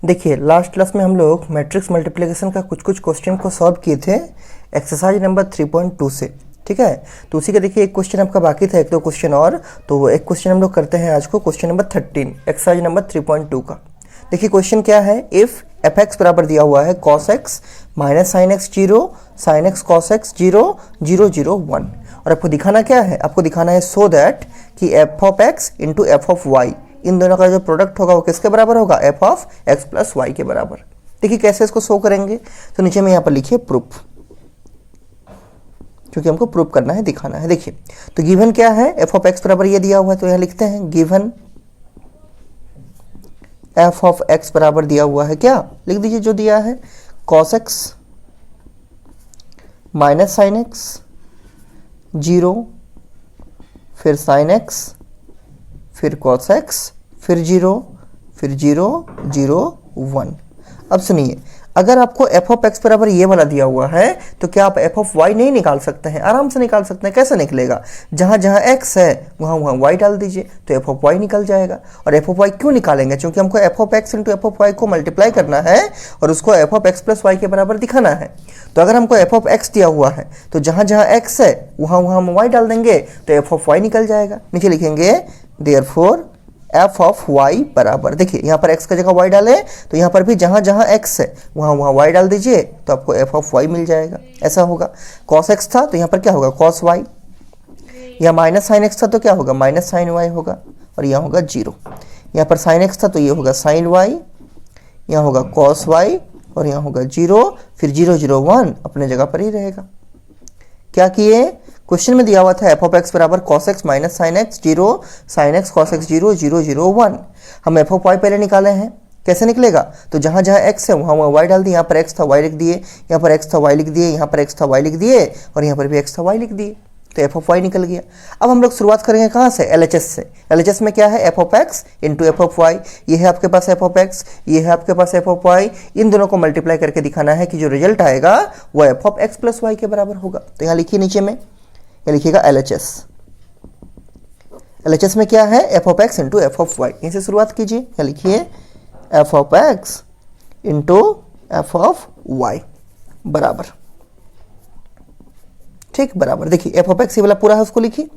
देखिए last class में हम लोग मैट्रिक्स मल्टीप्लिकेशन का कुछ क्वेश्चन को सॉल्व किए थे एक्सरसाइज नंबर 3.2 से। ठीक है, तो उसी का देखिए एक क्वेश्चन आपका बाकी था, एक दो क्वेश्चन और। तो वो एक क्वेश्चन हम लोग करते हैं आज को, क्वेश्चन नंबर 13 एक्सरसाइज नंबर 3.2 का। देखिए क्वेश्चन क्या है, इफ एफ एक्स बराबर दिया हुआ है cos x minus sine x 0 sign x cos x 0 0 0 1, और आपको दिखाना क्या है, आपको दिखाना है सो दैट कि f of x into f of y, इन दोनों का जो प्रोडक्ट होगा वो किसके बराबर होगा, f of x plus y के बराबर। देखिए कैसे इसको शो करेंगे, तो नीचे में यहाँ पर लिखिए प्रूफ, क्योंकि हमको प्रूफ करना है, दिखाना है। देखिए तो गिवन क्या है, एफ ऑफ एक्स बराबर ये दिया हुआ है, तो यहाँ लिखते हैं गिवन एफ ऑफ एक्स बराबर दिया हुआ है, क्या लिख दीजिए जो दिया है, cos x minus sine x 0 फिर साइन एक्स फिर कॉस एक्स फिर 0 फिर 0 0 1। अब सुनिए, अगर आपको एफ ऑफ एक्स बराबर ये वाला दिया हुआ है तो क्या आप एफ ऑफ वाई नहीं निकाल सकते हैं? आराम से निकाल सकते हैं। कैसे निकलेगा, जहां जहां एक्स है वहां वहां वाई डाल दीजिए तो एफ ऑफ वाई निकल जाएगा। और एफ ऑफ वाई क्यों निकालेंगे, क्योंकि हमको f of x into f of y को मल्टीप्लाई करना है और उसको f of x plus y के बराबर दिखाना है। तो अगर हमको एफ ऑफ एक्स दिया हुआ है तो जहां जहां एक्स है वहां वहां हम वाई डाल देंगे तो एफ ऑफ वाई निकल जाएगा। नीचे लिखेंगे देयरफॉर एफ ऑफ वाई बराबर, देखिए यहाँ पर x का जगह y डालें तो यहाँ पर भी जहाँ जहाँ x है वहाँ वहाँ y डाल दीजिए तो आपको एफ ऑफ y मिल जाएगा। ऐसा होगा, cos x था तो यहाँ पर क्या होगा cos y, या माइनस साइन x था तो क्या होगा माइनस साइन y होगा, और यहाँ होगा 0। यहाँ पर साइन x था तो ये होगा साइन y, यहाँ होगा cos y और यहाँ होगा 0, फिर 0 0 1 अपने जगह पर ही रहेगा। क्या किए, क्वेश्चन में दिया हुआ था एफ ऑफ एक्स बराबर cos x minus sine x 0 sign x cos x 0 0 0 1। हम एफ ऑफ वाई पहले निकाले हैं, कैसे निकलेगा, तो जहां जहां एक्स है वहां वहां वाई डाल दिए, यहाँ पर एक्स था वाई लिख दिए, यहाँ पर एक्स था वाई लिख दिए, यहाँ पर एक्स था वाई लिख दिए और यहाँ पर भी एक्स था वाई लिख दिए, तो एफ ऑफ वाई निकल गया। अब हम लोग शुरुआत करेंगे कहाँ से, एलएचएस से। एलएचएस में क्या है, f of x into f of y, ये है आपके पास एफ ऑफ एक्स, ये है आपके पास एफ ऑफ वाई, इन दोनों को मल्टीप्लाई करके दिखाना है कि जो रिजल्ट आएगा वो f of x plus y के बराबर होगा। तो यहाँ लिखिए नीचे में, ये लिखिएगा एलएचएस। एलएचएस में क्या है, f of x into f of y, यहीं से शुरुआत कीजिए। यहाँ लिखिए f of x into f of y बराबर, ठीक बराबर। देखिए एफ ऑफ एक्स ये वाला पूरा है उसको लिखिए,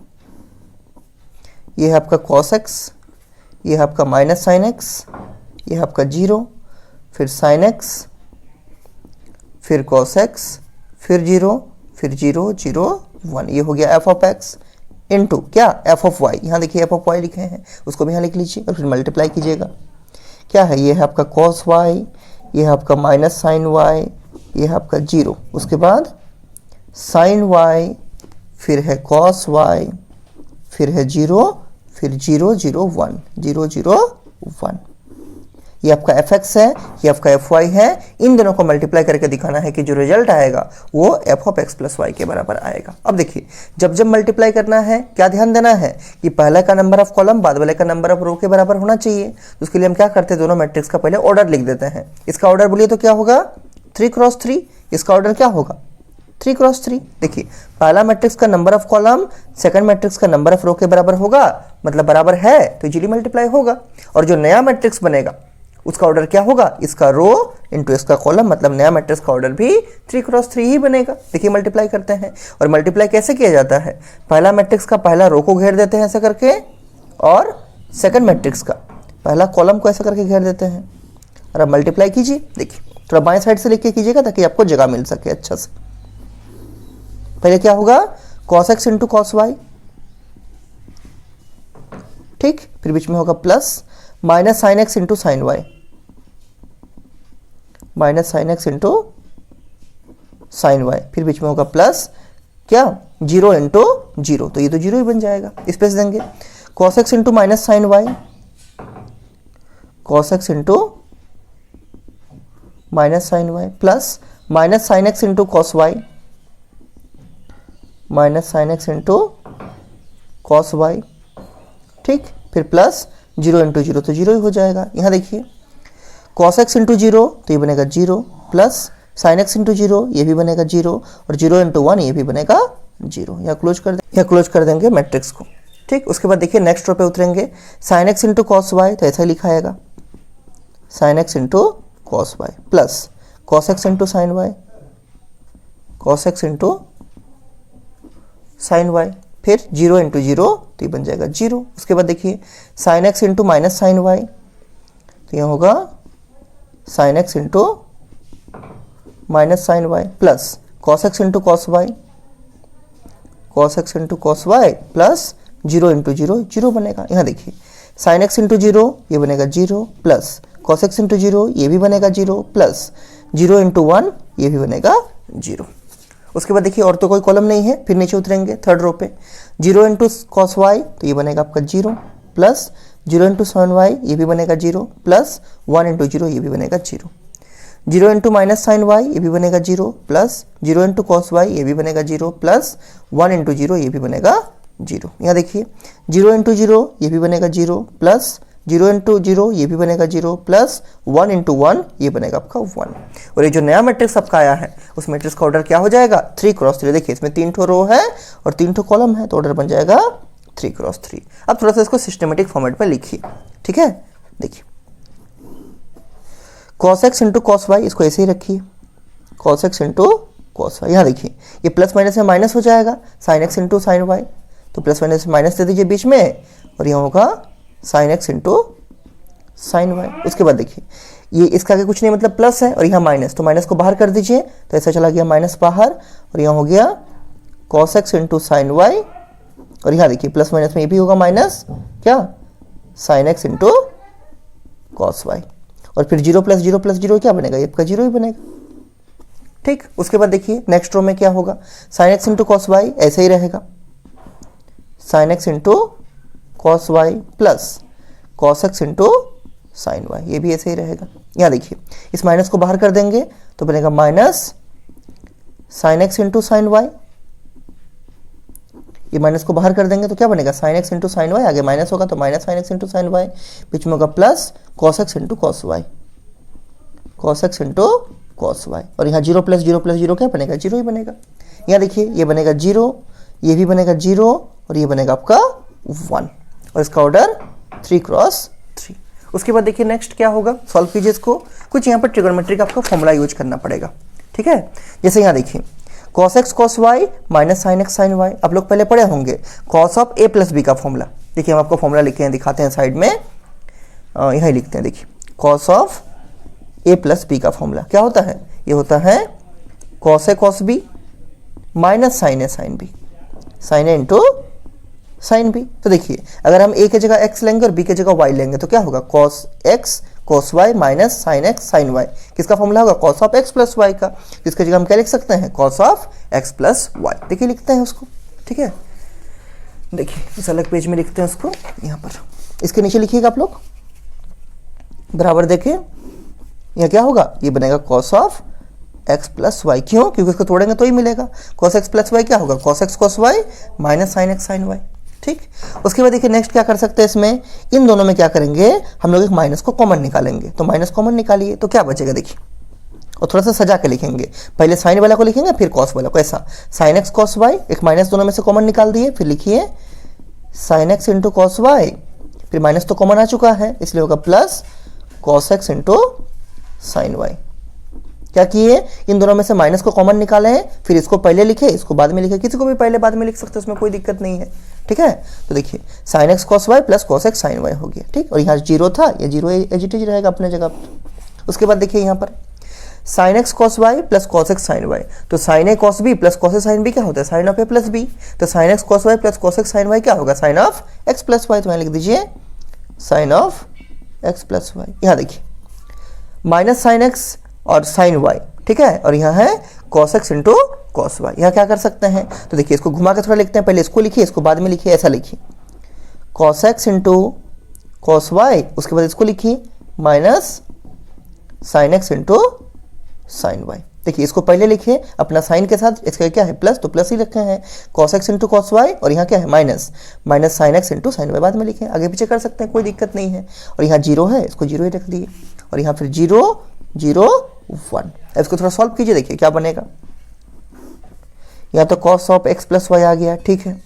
ये है आपका कॉस एक्स, ये है आपका माइनस साइन एक्स, ये है आपका 0 फिर साइन एक्स फिर कॉस एक्स फिर 0 फिर 0 0 1, ये हो गया एफ ऑफ एक्स इंटू क्या एफ ऑफ वाई। यहाँ देखिए एफ ऑफ वाई लिखे हैं, उसको भी यहाँ लिख लीजिए और फिर मल्टीप्लाई कीजिएगा। क्या है, ये है आपका कॉस वाई, ये है आपका माइनस साइन वाई, ये है आपका 0, उसके बाद साइन वाई, फिर है कॉस वाई, फिर है 0, फिर 0 0 1 0 0 1। ये आपका एफ एक्स है, ये आपका एफ वाई है, इन दोनों को मल्टीप्लाई करके दिखाना है कि जो रिजल्ट आएगा वो f of x plus y के बराबर आएगा। अब देखिए जब जब मल्टीप्लाई करना है क्या ध्यान देना है कि पहले का नंबर ऑफ कॉलम बाद वाले का नंबर ऑफ रो के बराबर होना चाहिए। तो उसके लिए हम क्या करते हैं, दोनों मैट्रिक्स का पहले ऑर्डर लिख देते हैं। इसका ऑर्डर बोलिए तो क्या होगा 3 क्रॉस 3, इसका ऑर्डर क्या होगा 3 क्रॉस 3। देखिए पहला मैट्रिक्स का number of column second matrix का नंबर ऑफ रो के बराबर होगा, मतलब बराबर है तो इजीली मल्टीप्लाई होगा। और जो नया मैट्रिक्स बनेगा उसका ऑर्डर क्या होगा, इसका रो इंटू इसका कॉलम, मतलब नया मैट्रिक्स का ऑर्डर भी 3 क्रॉस 3 ही बनेगा। देखिए मल्टीप्लाई करते हैं, और मल्टीप्लाई कैसे किया जाता है, पहला मैट्रिक्स का पहला रो को घेर देते हैं ऐसा करके, और सेकंड मैट्रिक्स का पहला कॉलम को ऐसा करके घेर देते हैं। और अब मल्टीप्लाई कीजिए, देखिए थोड़ा बाएं साइड से लिख के कीजिएगा ताकि आपको जगह मिल सके अच्छा से। पहले क्या होगा, cos x into cos y, ठीक, फिर बीच में होगा plus minus sine x into sine y, minus sine x into sine y, फिर बीच में होगा प्लस क्या 0 इंटू 0, तो ये तो 0 ही बन जाएगा, स्पेस देंगे। Cos x into minus sine y, cos x into minus sine y, plus minus sine x into cos y, minus sine x into cos y, ठीक, फिर प्लस 0 इंटू 0 तो 0 ही हो जाएगा। यहाँ देखिए cos x इंटू 0 तो ये बनेगा 0, प्लस sin x इंटू 0 ये भी बनेगा 0, और 0 इंटू 1 ये भी बनेगा 0। यहाँ क्लोज कर देंगे मैट्रिक्स को, ठीक। उसके बाद देखिए नेक्स्ट रो पे उतरेंगे, sin x into cos y, तो ऐसा ही लिखा आएगा sine x into cos y plus cos x into sine y, cos x into sine y, फिर 0 इंटू 0 तो ये बन जाएगा 0। उसके बाद देखिए sine x into minus sine y, तो यहाँ होगा sine x into minus sine y plus cos x into cos y, cos x into cos y plus 0 into 0 0 बनेगा। यहाँ देखिए साइन एक्स इंटू 0 ये बनेगा 0 प्लस कॉस एक्स इंटू 0 ये भी बनेगा 0 प्लस 0 इंटू 1 ये भी बनेगा 0। उसके बाद देखिए और तो कोई कॉलम नहीं है, फिर नीचे उतरेंगे थर्ड रो पे 0 इंटू कॉस वाई तो ये बनेगा आपका 0 प्लस 0 इंटू साइन वाई ये भी बनेगा 0 प्लस 1 इंटू 0 ये भी बनेगा 0, 0 इंटू माइनस साइन वाई ये भी बनेगा 0 प्लस 0 इंटू कॉस वाई ये भी बनेगा 0 प्लस 1 इंटू 0 ये भी बनेगा 0। यहाँ देखिए 0 इंटू 0 ये भी बनेगा 0 प्लस 0 इंटू 0 ये भी बनेगा 0 प्लस 1 इंटू 1 ये बनेगा आपका 1। और ये जो नया मैट्रिक्स आपका आया है उस मैट्रिक्स का ऑर्डर क्या हो जाएगा 3 क्रॉस 3। देखिए इसमें 3 ठो रो है और 3 ठो कॉलम है तो ऑर्डर बन जाएगा 3 क्रॉस 3। अब थोड़ा सा इसको सिस्टमेटिक फॉर्मेट में लिखिए, ठीक है। देखिए cos x into cos y इसको ऐसे ही रखिए, cos x into cos y. यहाँ देखिए ये प्लस माइनस में माइनस हो जाएगा, sine x into sine y तो प्लस माइनस माइनस दे दीजिए बीच में और यहाँ होगा sine x into sine y. उसके बाद देखिए ये इसका आगे कुछ नहीं मतलब प्लस है और यहाँ माइनस, तो माइनस को बाहर कर दीजिए तो ऐसा चला गया माइनस बाहर और यहाँ हो गया cos x into sine y और यहाँ देखिए प्लस माइनस में ये भी होगा माइनस क्या sine x into cos y और फिर 0 प्लस 0 प्लस 0 क्या बनेगा, ये आपका 0 ही बनेगा, ठीक। उसके बाद देखिए नेक्स्ट रो में क्या होगा sine x into cos y ऐसे ही रहेगा, sine x into cos y plus cos x into sine y ये भी ऐसे ही रहेगा। यहाँ देखिए इस माइनस को बाहर कर देंगे तो बनेगा minus sine x into sine y, ये माइनस को बाहर कर देंगे तो क्या बनेगा sine x into sine y, आगे माइनस होगा तो minus sine x into sine y, बीच में होगा plus cos x into cos y, cos x into cos y और यहाँ 0 प्लस 0 प्लस 0 क्या बनेगा 0 ही बनेगा। यहाँ देखिए ये बनेगा 0, ये भी बनेगा 0 और ये बनेगा आपका 1 और इसका ऑर्डर 3 क्रॉस 3। उसके बाद देखिए नेक्स्ट क्या होगा, सॉल्व कीजिए इसको। कुछ यहाँ पर ट्रिगोनोमेट्री का आपको फॉर्मूला यूज करना पड़ेगा, ठीक है। जैसे यहाँ देखिए cos x cos y minus sine x sine y, आप लोग पहले पढ़े होंगे cos of a plus b का फॉर्मूला। देखिए हम आपको फॉर्मूला लिखे हैं, दिखाते हैं साइड में, यही लिखते हैं। देखिए cos of a plus b का फॉर्मूला क्या होता है, ये होता है cos a cos b minus sine a sine b, sine a into sine b। तो देखिए अगर हम a की जगह x लेंगे और b की जगह y लेंगे तो क्या होगा cos x cos y minus sine x sine y, किसका फॉर्मूला होगा cos of x plus y का, इसकी जगह हम क्या लिख सकते हैं cos of x plus y. देखिए लिखते हैं उसको, ठीक है। देखिए इस अलग पेज में लिखते हैं उसको, यहाँ पर इसके नीचे लिखिएगा आप लोग बराबर। देखिए यहाँ क्या होगा, ये बनेगा cos of x plus y, क्यों, क्योंकि इसको तोड़ेंगे तो ही मिलेगा। cos x प्लस वाई क्या होगा cos x cos y minus sine x sine y, ठीक। उसके बाद देखिए नेक्स्ट क्या कर सकते हैं, इसमें इन दोनों में क्या करेंगे हम लोग एक माइनस को कॉमन निकालेंगे। तो माइनस कॉमन निकालिए तो क्या बचेगा, देखिए और थोड़ा सा सजा के लिखेंगे, पहले साइन वाला को लिखेंगे फिर कॉस वाला को, ऐसा साइन एक्स कॉस वाई, एक माइनस दोनों में से कॉमन निकाल दिए, फिर लिखिए sine x into cos y, फिर माइनस तो कॉमन आ चुका है इसलिए होगा plus cos x into sine y. क्या किए, इन दोनों में से माइनस को कॉमन निकाले हैं, फिर इसको पहले लिखे इसको बाद में लिखे, किसी को भी पहले बाद में लिख सकते हैं, उसमें कोई दिक्कत नहीं है, ठीक है। तो देखिए sine x cos y plus cos x sine y हो गया, ठीक। और यहाँ 0 था, ये 0 एज इट इज रहेगा अपने जगह पर। उसके बाद देखिए यहाँ पर sine x cos y plus cos x sine y, तो sine a cos b plus cos a sine b क्या होता है sine of a plus b, तो sine x cos y plus cos x sine y क्या होगा sine of x plus y. तो यहाँ लिख दीजिए sine of x plus y. यहाँ देखिए माइनस साइन एक्स और साइन वाई, ठीक है, और यहाँ है cos x into cos y. यहाँ क्या कर सकते हैं, तो देखिए इसको घुमा के थोड़ा लिखते हैं, पहले इसको लिखिए इसको बाद में लिखिए, ऐसा लिखिए cos x into cos y, उसके बाद इसको लिखिए minus sine x into sine y. देखिए इसको पहले लिखिए अपना साइन के साथ, इसका क्या है प्लस, तो प्लस ही रखे हैं cos x into cos y, और यहाँ क्या है minus minus sine x into sine y, बाद में लिखें, आगे पीछे कर सकते हैं कोई दिक्कत नहीं है। और यहाँ 0 है इसको 0 ही रख दिए, और यहाँ फिर 0 0 1। इसको थोड़ा सॉल्व कीजिए, देखिए क्या बनेगा, या तो cos of x plus y आ गया, ठीक है।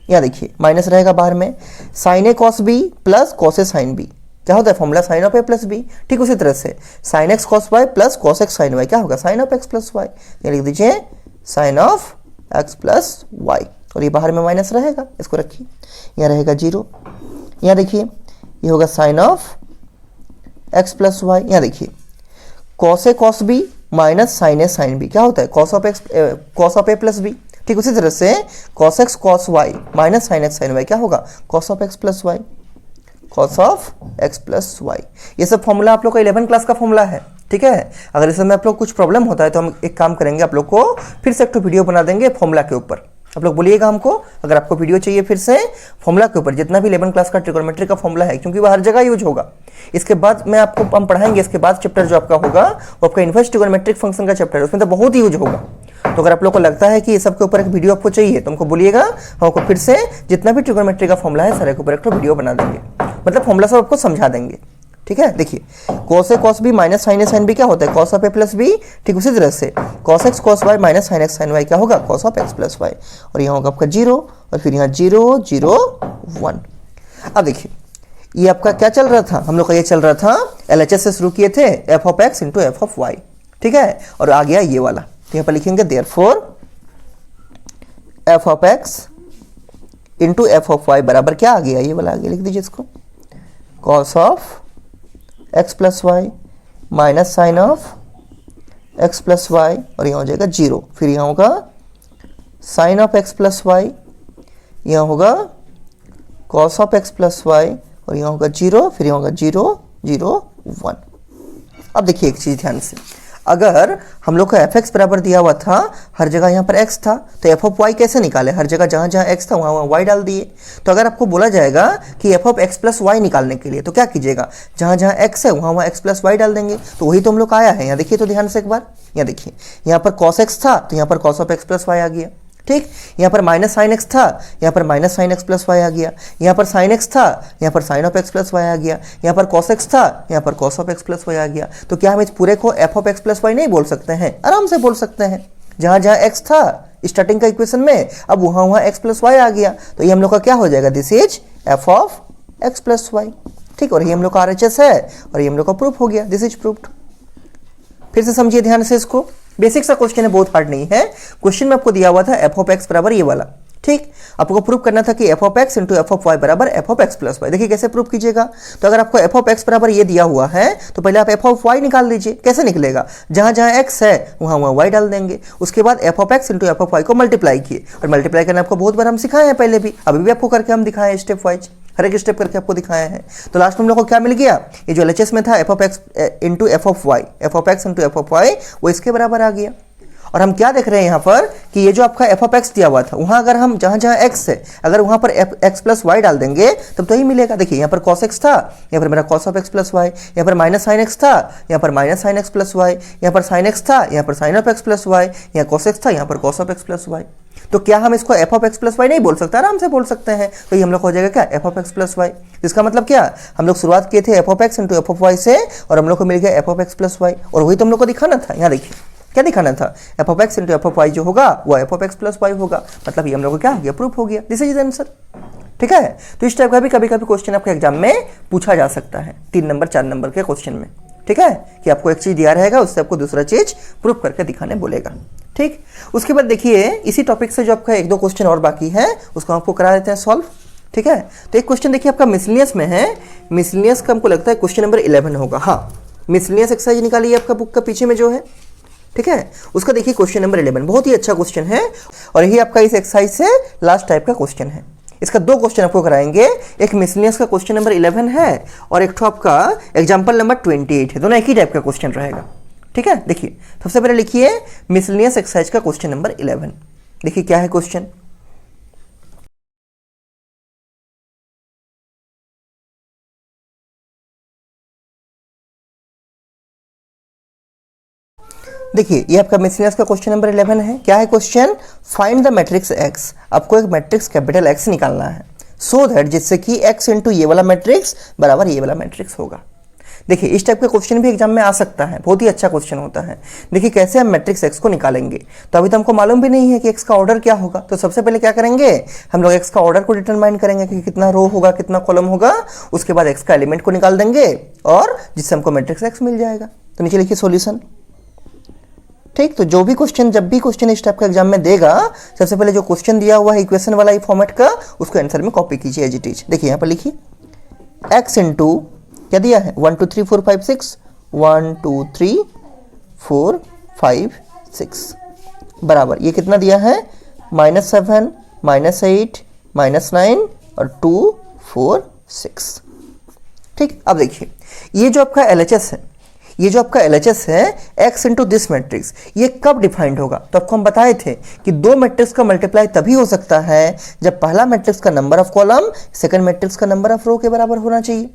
यहाँ देखिए माइनस रहेगा बाहर में, sine a cos b plus cos a sine b, क्या होता है formula sine of a plus b. ठीक उसी तरह से sine x cos y plus cos x sine y क्या होगा sine of x plus y. ये लिख दीजिए sine of x plus y, और ये बाहर में माइनस रहेगा, इसको रखिए, यहाँ रहेगा 0। यहाँ देखिए ये होगा sine of x plus y. यहाँ देखिए cos a cos b minus sine a sine b क्या होता है cos of a plus b. ठीक उसी तरह से cos x cos y minus sine x sine y क्या होगा cos of x plus y, cos of x plus y. ये सब फॉर्मूला आप लोग का 11 क्लास का फॉर्मूला है। ठीक है, अगर इसमें आप लोग कुछ प्रॉब्लम होता है तो हम एक काम करेंगे, आप लोग को फिर से एक तो वीडियो बना देंगे फॉर्मूला के ऊपर। आप लोग बोलिएगा हमको, अगर आपको वीडियो चाहिए फिर से फॉर्मूला के ऊपर जितना भी 11 क्लास का ट्रिगोनोमेट्री का फॉर्मूला है, क्योंकि वह हर जगह यूज होगा। इसके बाद मैं आपको हम पढ़ाएंगे, इसके बाद चैप्टर जो आपका होगा वो आपका इनवर्स ट्रिगोनोमेट्रिक फंक्शन का चैप्टर है, उसमें तो बहुत ही यूज होगा। तो अगर आप लोग को लगता है कि ये सब के ऊपर एक वीडियो आपको चाहिए तो हमको बोलिएगा, हम आपको फिर से जितना भी ट्रिगोनोमेट्री का फॉर्मूला है सारे के ऊपर एक तो वीडियो बना देंगे, मतलब फॉर्मूला सब आपको समझा देंगे। ठीक है, देखिए cos a cos b minus sine a sine b क्या होता है cos of a plus b. ठीक उसी तरह से cos x cos y minus sine x sine y क्या होगा cos of x plus y, और यहाँ होगा आपका 0 और फिर यहाँ 0 0 1। अब देखिए ये आपका क्या चल रहा था, हम लोग का ये चल रहा था LHS से शुरू किए थे f of x into f of y. ठीक है, और आ गया ये वाला, तो यहाँ पर लिखेंगे therefore f of x into f of y बराबर क्या आ गया, ये वाला आ गया, लिख दीजिए इसको cos of x plus y minus sine of x plus y, और यहाँ हो जाएगा 0, फिर यहाँ होगा sine of x plus y, यहाँ होगा cos of x plus y, और यहाँ होगा 0, फिर यहाँ होगा 0 0 1। अब देखिए एक चीज़ ध्यान से, अगर हम लोग का एफ एक्स बराबर दिया हुआ था, हर जगह यहाँ पर एक्स था, तो एफ ऑफ वाई कैसे निकाले, हर जगह जहाँ जहाँ एक्स था वहाँ वहाँ वाई डाल दिए। तो अगर आपको बोला जाएगा कि f of x plus y निकालने के लिए तो क्या कीजिएगा, जहाँ जहाँ एक्स है वहाँ वहाँ एक्स प्लस वाई डाल देंगे। तो वही तो हम लोग का आया है, यहाँ देखिए तो ध्यान से एक बार, यहाँ देखिए यहाँ पर कॉस एक्स था तो यहाँ पर cos of x plus y आ गया। ठीक, यहाँ पर माइनस साइन एक्स था, यहाँ पर minus sine x plus y आ गया, यहाँ पर साइन एक्स था, यहाँ पर sine of x plus y आ गया, यहाँ पर कॉस एक्स था, यहाँ पर cos of x plus y आ गया। तो क्या हम इस पूरे को f of x plus y नहीं बोल सकते हैं, आराम से बोल सकते हैं। जहाँ जहाँ एक्स था स्टार्टिंग का इक्वेशन में, अब वहाँ वहाँ एक्स प्लस वाई आ गया, तो ये हम लोग का क्या हो जाएगा, this is f of x plus y. ठीक, और ये हम लोग का RHS है, और ये हम लोग का प्रूफ हो गया, दिस इज प्रूफ्ड। फिर से समझिए ध्यान से इसको, बेसिक सा क्वेश्चन है, बहुत हार्ड नहीं है। क्वेश्चन में आपको दिया हुआ था एफ ऑफ एक्स बराबर ये वाला। ठीक, आपको प्रूफ करना था कि f of x into f of y बराबर f of x plus y. देखिए कैसे प्रूफ कीजिएगा, तो अगर आपको एफ ऑफ एक्स बराबर ये दिया हुआ है तो पहले आप एफ ऑफ वाई निकाल लीजिए। कैसे निकलेगा, जहां जहां एक्स है वहां वहां वाई डाल देंगे, उसके बाद f of x into f of y को मल्टीप्लाई किए, और मल्टीप्लाई करना आपको बहुत बार हम सिखाए हैं पहले भी, अभी भी आपको करके हम दिखाए हैं स्टेप वाइज, हर एक स्टेप करके आपको दिखाया है। तो लास्ट में हम लोग को क्या मिल गया, ये जो LHS में था f of x into f of y, f of x into f of y वो इसके बराबर आ गया। और हम क्या देख रहे हैं यहाँ पर कि ये जो आपका एफ ऑफ एक्स दिया हुआ था, वहाँ अगर हम जहाँ जहाँ एक्स है अगर वहाँ पर एक्स प्लस वाई डाल देंगे तब तो ही मिलेगा। देखिए यहाँ पर कॉस एक्स था, यहाँ पर मेरा cos of x plus y, यहाँ पर माइनस साइन एक्स था, यहाँ पर minus sine x plus y, यहाँ पर साइन एक्स था, यहाँ पर sine of x plus y, यहाँ कॉस एक्स था, यहाँ पर cos of x plus y. तो क्या हम इसको f of x plus y नहीं बोल सकते, आराम से बोल सकते हैं। तो ये हम लोग हो जाएगा क्या, f of x plus y. इसका मतलब क्या, हम लोग शुरुआत किए थे f of x into f of y से, और हम लोग को मिल गया f of x plus y, और वही तो हम लोग को दिखाना था। यहाँ देखिए क्या दिखाना था, f of x into f of y जो होगा वो f of x plus y होगा, मतलब ये हम लोग को क्या हो गया, प्रूफ हो गया, दिस इज आंसर। ठीक है, तो इस टाइप का भी कभी कभी क्वेश्चन आपके एग्जाम में पूछा जा सकता है, 3 नंबर 4 नंबर के क्वेश्चन में। ठीक है, कि आपको एक चीज दिया रहेगा, उससे आपको दूसरा चीज प्रूफ करके दिखाने बोलेगा। ठीक, उसके बाद देखिए इसी टॉपिक से जो आपका 1-2 क्वेश्चन और बाकी है उसको आपको करा देते हैं सॉल्व। ठीक है, तो एक क्वेश्चन देखिए आपका मिसलिनियस में है, मिसलिनियस का हमको लगता है क्वेश्चन नंबर 11 होगा। हाँ, मिसलिनियस एक्सरसाइज निकालिए आपका बुक का पीछे में जो है। ठीक है, उसका देखिए क्वेश्चन नंबर 11 बहुत ही अच्छा क्वेश्चन है, और यही आपका इस एक्सरसाइज से लास्ट टाइप का क्वेश्चन है। इसका 2 क्वेश्चन आपको कराएंगे, एक मिसलिनियस का क्वेश्चन नंबर 11 है और एक तो आपका एग्जाम्पल नंबर 28 है, दोनों एक ही टाइप का क्वेश्चन रहेगा। ठीक है, देखिए सबसे पहले लिखिए मिसलिनियस एक्सरसाइज का क्वेश्चन नंबर 11। देखिए क्या है क्वेश्चन, देखिए ये आपका मिसलिनियस का क्वेश्चन नंबर 11 है। क्या है question, find the matrix x. आपको एक मैट्रिक्स कैपिटल एक्स निकालना है, सो दैट जिससे कि एक्स इंटू ये वाला मैट्रिक्स बराबर ये वाला मैट्रिक्स होगा। देखिए इस टाइप का क्वेश्चन भी एग्जाम में आ सकता है, बहुत ही अच्छा क्वेश्चन होता है। देखिए कैसे हम मैट्रिक्स एक्स को निकालेंगे, तो अभी तो हमको मालूम भी नहीं है कि एक्स का ऑर्डर क्या होगा। तो सबसे पहले क्या करेंगे, हम लोग एक्स का ऑर्डर को डिटरमाइन करेंगे कि कितना रो होगा कितना कॉलम होगा, उसके बाद एक्स का एलिमेंट को निकाल देंगे और जिससे हमको मैट्रिक्स एक्स मिल जाएगा। तो नीचे लिखिए सॉल्यूशन। ठीक, तो जो भी क्वेश्चन, जब भी क्वेश्चन इस टाइप का एग्जाम में देगा, सबसे पहले जो क्वेश्चन दिया हुआ है इक्वेशन वाला ही फॉर्मेट का, उसको आंसर में कॉपी कीजिए एज इट इज। देखिए यहाँ पर लिखिए x इंटू क्या दिया है 1 2 3 4 5 6 1 2 3 4 5 6 बराबर ये कितना दिया है -7 -8 -9 और 2 4 6। ठीक, अब देखिए ये जो आपका LHS है, ये जो आपका LHS है x इंटू दिस मैट्रिक्स, ये कब डिफाइंड होगा। तो आपको हम बताए थे कि दो मैट्रिक्स का मल्टीप्लाई तभी हो सकता है जब पहला मैट्रिक्स का number of column second matrix का नंबर ऑफ रो के बराबर होना चाहिए।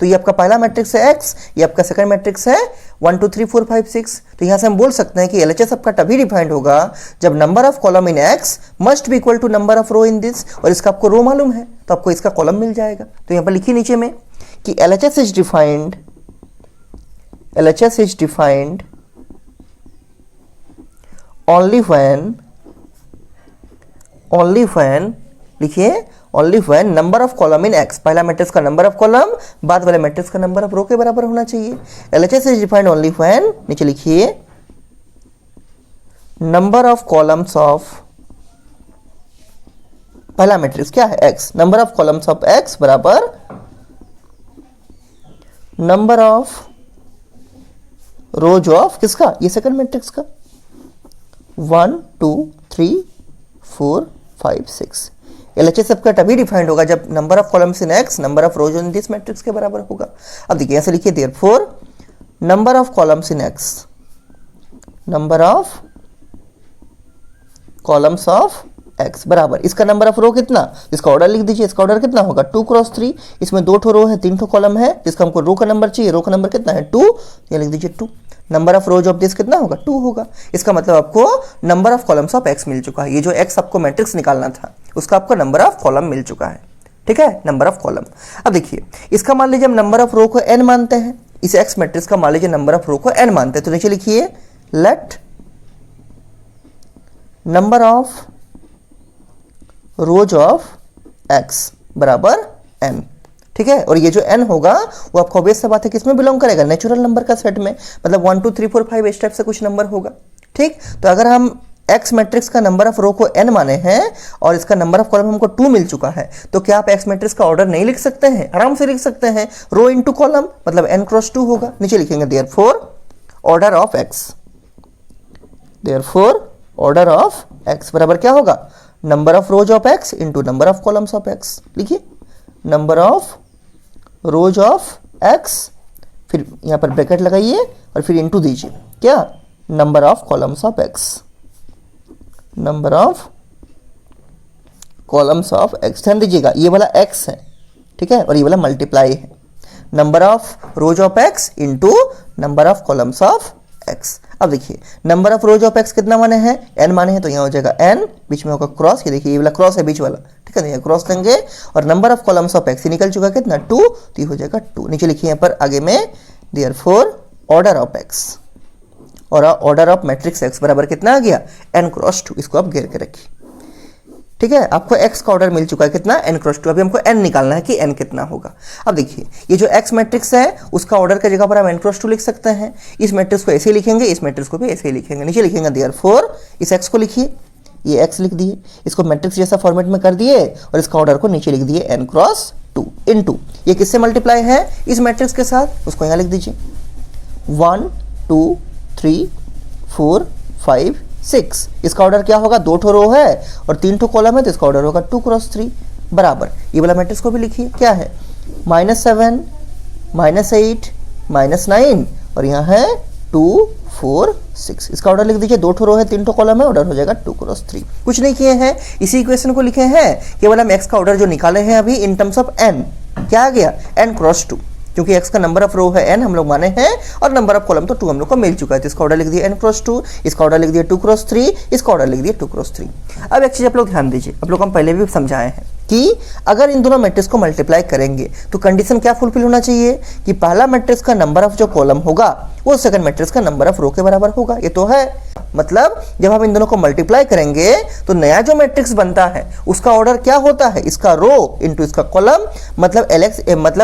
तो ये आपका पहला मैट्रिक्स है x, ये आपका सेकंड मैट्रिक्स है 1 2 3 4 5 6। तो यहाँ से हम बोल सकते हैं कि LHS आपका तभी डिफाइंड होगा जब number of column in x must be equal to number of row in this, और इसका आपको रो मालूम है तो आपको इसका कॉलम मिल जाएगा। तो यहाँ पर लिखिए नीचे में कि LHS is defined, LHS is defined only when लिखिए only when number of column in x, पहला मैट्रिक्स का नंबर ऑफ कॉलम बाद वाले मैट्रिक्स का नंबर ऑफ रो के बराबर होना चाहिए। LHS is defined only when, नीचे लिखिए नंबर ऑफ कॉलम्स ऑफ पहला मैट्रिक्स क्या है x, number of columns of x बराबर नंबर ऑफ रोज ऑफ किसका, ये सेकंड मैट्रिक्स का 1 2 3 4 5 6। LHS आपका तभी डिफाइंड होगा जब number of columns in x number of rose in this matrix के बराबर होगा। अब देखिए ऐसे लिखिए therefore number of columns in x, number of columns of x बराबर इसका नंबर ऑफ रो कितना, इसका ऑर्डर लिख दीजिए, इसका ऑर्डर कितना होगा 2 क्रॉस 3, इसमें 2 ठो रो है 3 ठो कॉलम है, जिसका हमको रो का नंबर चाहिए, रो का नंबर कितना है 2, ये लिख दीजिए 2। Number of rows of this कितना होगा 2 होगा। इसका मतलब आपको number of columns of x मिल चुका है। ये जो x आपको मैट्रिक्स निकालना था उसका आपको नंबर ऑफ कॉलम मिल चुका है। ठीक है, नंबर ऑफ कॉलम। अब देखिए इसका मान लीजिए हम नंबर ऑफ रो को n मानते हैं, इस x मैट्रिक्स का मान लीजिए नंबर ऑफ रो को n मानते हैं, तो नीचे लिखिए let number of rows of x बराबर n। ठीक है, और ये जो n होगा वो आपको ऑब्वियस सा बात है किसमें बिलोंग करेगा, नेचुरल नंबर का सेट में, मतलब 1 2 3 4 5 इस टाइप से कुछ नंबर होगा। ठीक, तो अगर हम x मैट्रिक्स का नंबर ऑफ रो को n माने हैं और इसका नंबर ऑफ कॉलम हमको 2 मिल चुका है, तो क्या आप x मैट्रिक्स का ऑर्डर नहीं लिख सकते हैं, आराम से लिख सकते हैं, रो इनटू कॉलम मतलब n क्रॉस 2 होगा। नीचे लिखेंगे therefore order of x, therefore order of x बराबर क्या होगा number of rows of x into number of columns of x। लिखिए number of rows of x, फिर यहां पर ब्रैकेट लगाइए और फिर इंटू दीजिए क्या number of columns of x, number of columns of x। ध्यान दीजिएगा ये वाला x है, ठीक है, और ये वाला मल्टीप्लाई है, number of rows of x into number of columns of x। अब देखिए number of rows of x कितना माने हैं n माने हैं, तो यहाँ हो जाएगा n, बीच में होगा क्रॉस, ये देखिए ये वाला क्रॉस है बीच वाला, ठीक है, ये क्रॉस देंगे और number of columns of x ये निकल चुका कितना 2, तो ये हो जाएगा 2। नीचे लिखिए यहाँ पर आगे में देयरफॉर ऑर्डर ऑफ x, और ऑर्डर ऑफ मैट्रिक्स x बराबर कितना आ गया n क्रॉस 2। इसको आप घेर के रखिए। ठीक है, आपको x का ऑर्डर मिल चुका है कितना n क्रॉस 2। अभी हमको n निकालना है कि n कितना होगा। अब देखिए ये जो x मैट्रिक्स है उसका ऑर्डर की जगह पर हम n क्रॉस 2 लिख सकते हैं। इस मैट्रिक्स को ऐसे ही लिखेंगे, इस मैट्रिक्स को भी ऐसे ही लिखेंगे। नीचे लिखेंगे देयरफॉर इस x को लिखिए, ये x लिख दिए, इसको मैट्रिक्स जैसा फॉर्मेट में कर दिए और इसका ऑर्डर को नीचे लिख दिए n क्रॉस 2 इनटू ये किससे मल्टीप्लाई है इस मैट्रिक्स के साथ, उसको यहाँ लिख दीजिए 1 2 3 4 5 6। इसका ऑर्डर क्या होगा 2 ठो रो है और 3 ठो कॉलम है, तो इसका ऑर्डर होगा 2 क्रॉस 3 बराबर ये वाला मैट्रिक्स को भी लिखिए क्या है -7 -8 -9 और यहाँ है 2 4 6। इसका ऑर्डर लिख दीजिए, 2 ठो रो है 3 ठो कॉलम है, ऑर्डर हो जाएगा 2 क्रॉस 3। कुछ नहीं किए हैं, इसी इक्वेशन को लिखे हैं, केवल हम x का ऑर्डर जो निकाले हैं अभी इन टर्म्स ऑफ n, क्या आ गया n क्रॉस 2। क्योंकि x का नंबर ऑफ रो है n हम लोग माने हैं, और नंबर ऑफ कॉलम तो 2 हम लोग को मिल चुका है, तो इसका ऑर्डर लिख दिया n क्रॉस 2, इसका ऑर्डर लिख दिया 2 क्रॉस 3, इसका ऑर्डर लिख दिया 2 क्रॉस 3। अब एक चीज आप लोग ध्यान दीजिए, आप लोग हम पहले भी समझाए हैं कि अगर इन दोनों मैट्रिक्स को मल्टीप्लाई करेंगे तो कंडीशन क्या फुलफिल होना चाहिए कि पहला मैट्रिक्स का नंबर ऑफ जो कॉलम होगा वो सेकंड मैट्रिक्स का नंबर ऑफ रो के बराबर होगा। ये तो है, मतलब जब हम इन दोनों को मल्टीप्लाई करेंगे तो नया जो मैट्रिक्स बनता है उसका ऑर्डर क्या होता है, इसका रो इंटू इसका कॉलम, मतलब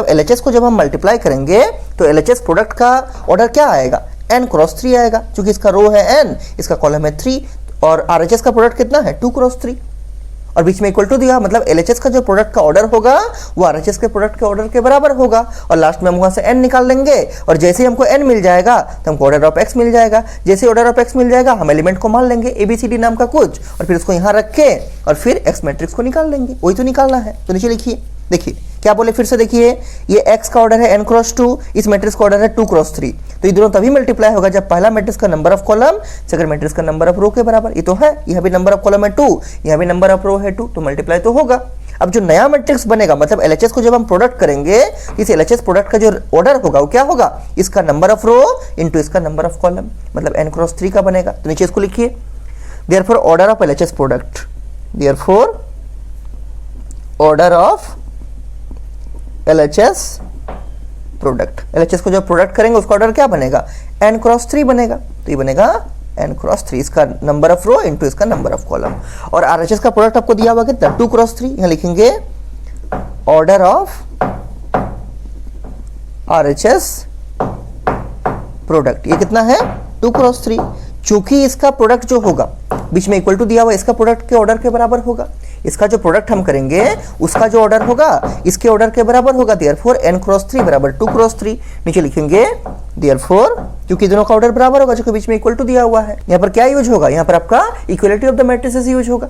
LHS को जब हम मल्टीप्लाई करेंगे तो LHS प्रोडक्ट का ऑर्डर क्या आएगा, n क्रॉस 3 आएगा, क्योंकि इसका रो है n, इसका कॉलम है 3, और RHS का प्रोडक्ट कितना है 2 क्रॉस 3, और बीच में इक्वल टू दिया, मतलब LHS का जो प्रोडक्ट का ऑर्डर होगा वो RHS के प्रोडक्ट के ऑर्डर के बराबर होगा, और लास्ट में हम वहां से n निकाल लेंगे, और जैसे ही हमको n मिल जाएगा तो हमको ऑर्डर ऑफ x मिल जाएगा, जैसे ऑर्डर ऑफ x मिल जाएगा हम एलिमेंट को मान लेंगे ABCD नाम का कुछ, और फिर उसको यहाँ रख के और फिर x मैट्रिक्स को निकाल लेंगे, वही तो निकालना है। तो नीचे लिखिए, देखिए क्या बोले, फिर से देखिए, ये x का ऑर्डर है n क्रॉस 2, इस मैट्रिक्स का ऑर्डर है 2 क्रॉस 3, तो ये दोनों तभी मल्टीप्लाई होगा जब पहला मैट्रिक्स का number of column second matrix का नंबर ऑफ रो के बराबर। ये तो है, यहाँ भी नंबर ऑफ कॉलम है 2, यहाँ भी नंबर ऑफ रो है 2, तो मल्टीप्लाई तो होगा। अब जो नया मैट्रिक्स बनेगा, मतलब LHS को जब हम प्रोडक्ट करेंगे, इस LHS प्रोडक्ट का जो ऑर्डर होगा वो क्या होगा, इसका नंबर ऑफ रो इंटू इसका नंबर ऑफ कॉलम, मतलब n क्रॉस 3 का बनेगा। तो नीचे इसको लिखिए, therefore order of LHS product, therefore order of LHS product, LHS को जब प्रोडक्ट करेंगे उसका ऑर्डर क्या बनेगा, n क्रॉस 3 बनेगा, तो ये बनेगा n क्रॉस 3, इसका नंबर ऑफ रो इंटू इसका नंबर ऑफ कॉलम, और RHS का प्रोडक्ट आपको दिया हुआ कितना 2 क्रॉस 3, यहाँ लिखेंगे ऑर्डर ऑफ RHS प्रोडक्ट, ये कितना है 2 क्रॉस 3, चूंकि इसका प्रोडक्ट जो होगा बीच में इक्वल टू दिया हुआ, इसका प्रोडक्ट के ऑर्डर के बराबर होगा, इसका जो प्रोडक्ट हम करेंगे उसका जो ऑर्डर होगा इसके ऑर्डर के बराबर होगा, देयरफॉर n क्रॉस 3 बराबर 2 क्रॉस 3। नीचे लिखेंगे देयरफॉर, क्योंकि दोनों का ऑर्डर बराबर होगा जो कि बीच में इक्वल टू दिया हुआ है, यहाँ पर क्या यूज होगा, यहाँ पर आपका equality of the matrices use होगा,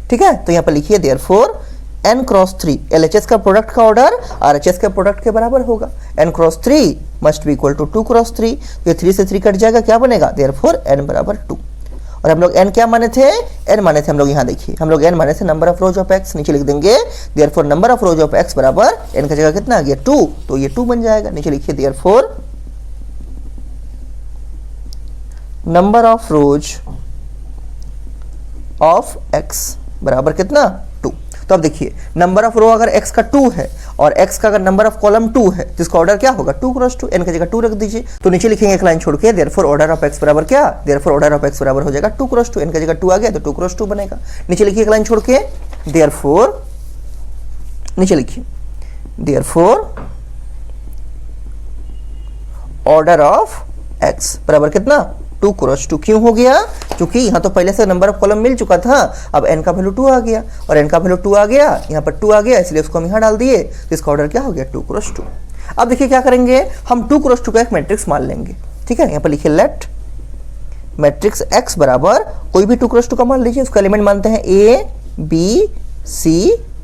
ठीक है। तो यहाँ पर लिखिए देयरफॉर n क्रॉस 3, LHS का प्रोडक्ट का ऑर्डर RHS के प्रोडक्ट के बराबर होगा, n cross 3 must be equal to 2 cross 3, तो 3 से 3 कट जाएगा, क्या बनेगा, देयरफॉर n बराबर 2। और हम लोग n क्या माने थे, n माने थे हम लोग, यहाँ देखिए हम लोग n माने थे number of rows of x, नीचे लिख देंगे therefore number of rows of x बराबर n का जगह कितना आ गया 2, तो ये 2 बन जाएगा। नीचे लिखिए therefore number of rows of x बराबर कितना 2। तो अब देखिए नंबर ऑफ रो अगर x का 2 है और x का अगर नंबर ऑफ कॉलम 2 है तो इसका ऑर्डर क्या होगा 2 क्रॉस 2, n की जगह 2 रख दीजिए, तो नीचे लिखेंगे एक लाइन छोड़ के देयरफॉर ऑर्डर ऑफ x बराबर क्या, देयरफॉर ऑर्डर ऑफ x बराबर हो जाएगा 2 क्रॉस 2, n की जगह 2 आ गया तो 2 क्रॉस 2 बनेगा। नीचे लिखिए एक लाइन छोड़ के देयरफॉर, नीचे लिखिए देयरफॉर ऑर्डर ऑफ x बराबर कितना 2 क्रॉस 2, क्यों हो गया, क्योंकि यहाँ तो पहले से नंबर ऑफ कॉलम मिल चुका था, अब n का वैल्यू 2 आ गया और n का वैल्यू 2 आ गया, यहाँ पर 2 आ गया इसलिए उसको हम यहाँ डाल दिए, तो इसका ऑर्डर क्या हो गया 2 क्रॉस 2। अब देखिए क्या करेंगे, हम 2 क्रॉस 2 का एक मैट्रिक्स मान लेंगे, ठीक है। यहाँ पर लिखिए लेट मैट्रिक्स x बराबर कोई भी 2 क्रॉस 2 का मान लीजिए, उसका एलिमेंट मानते हैं A B C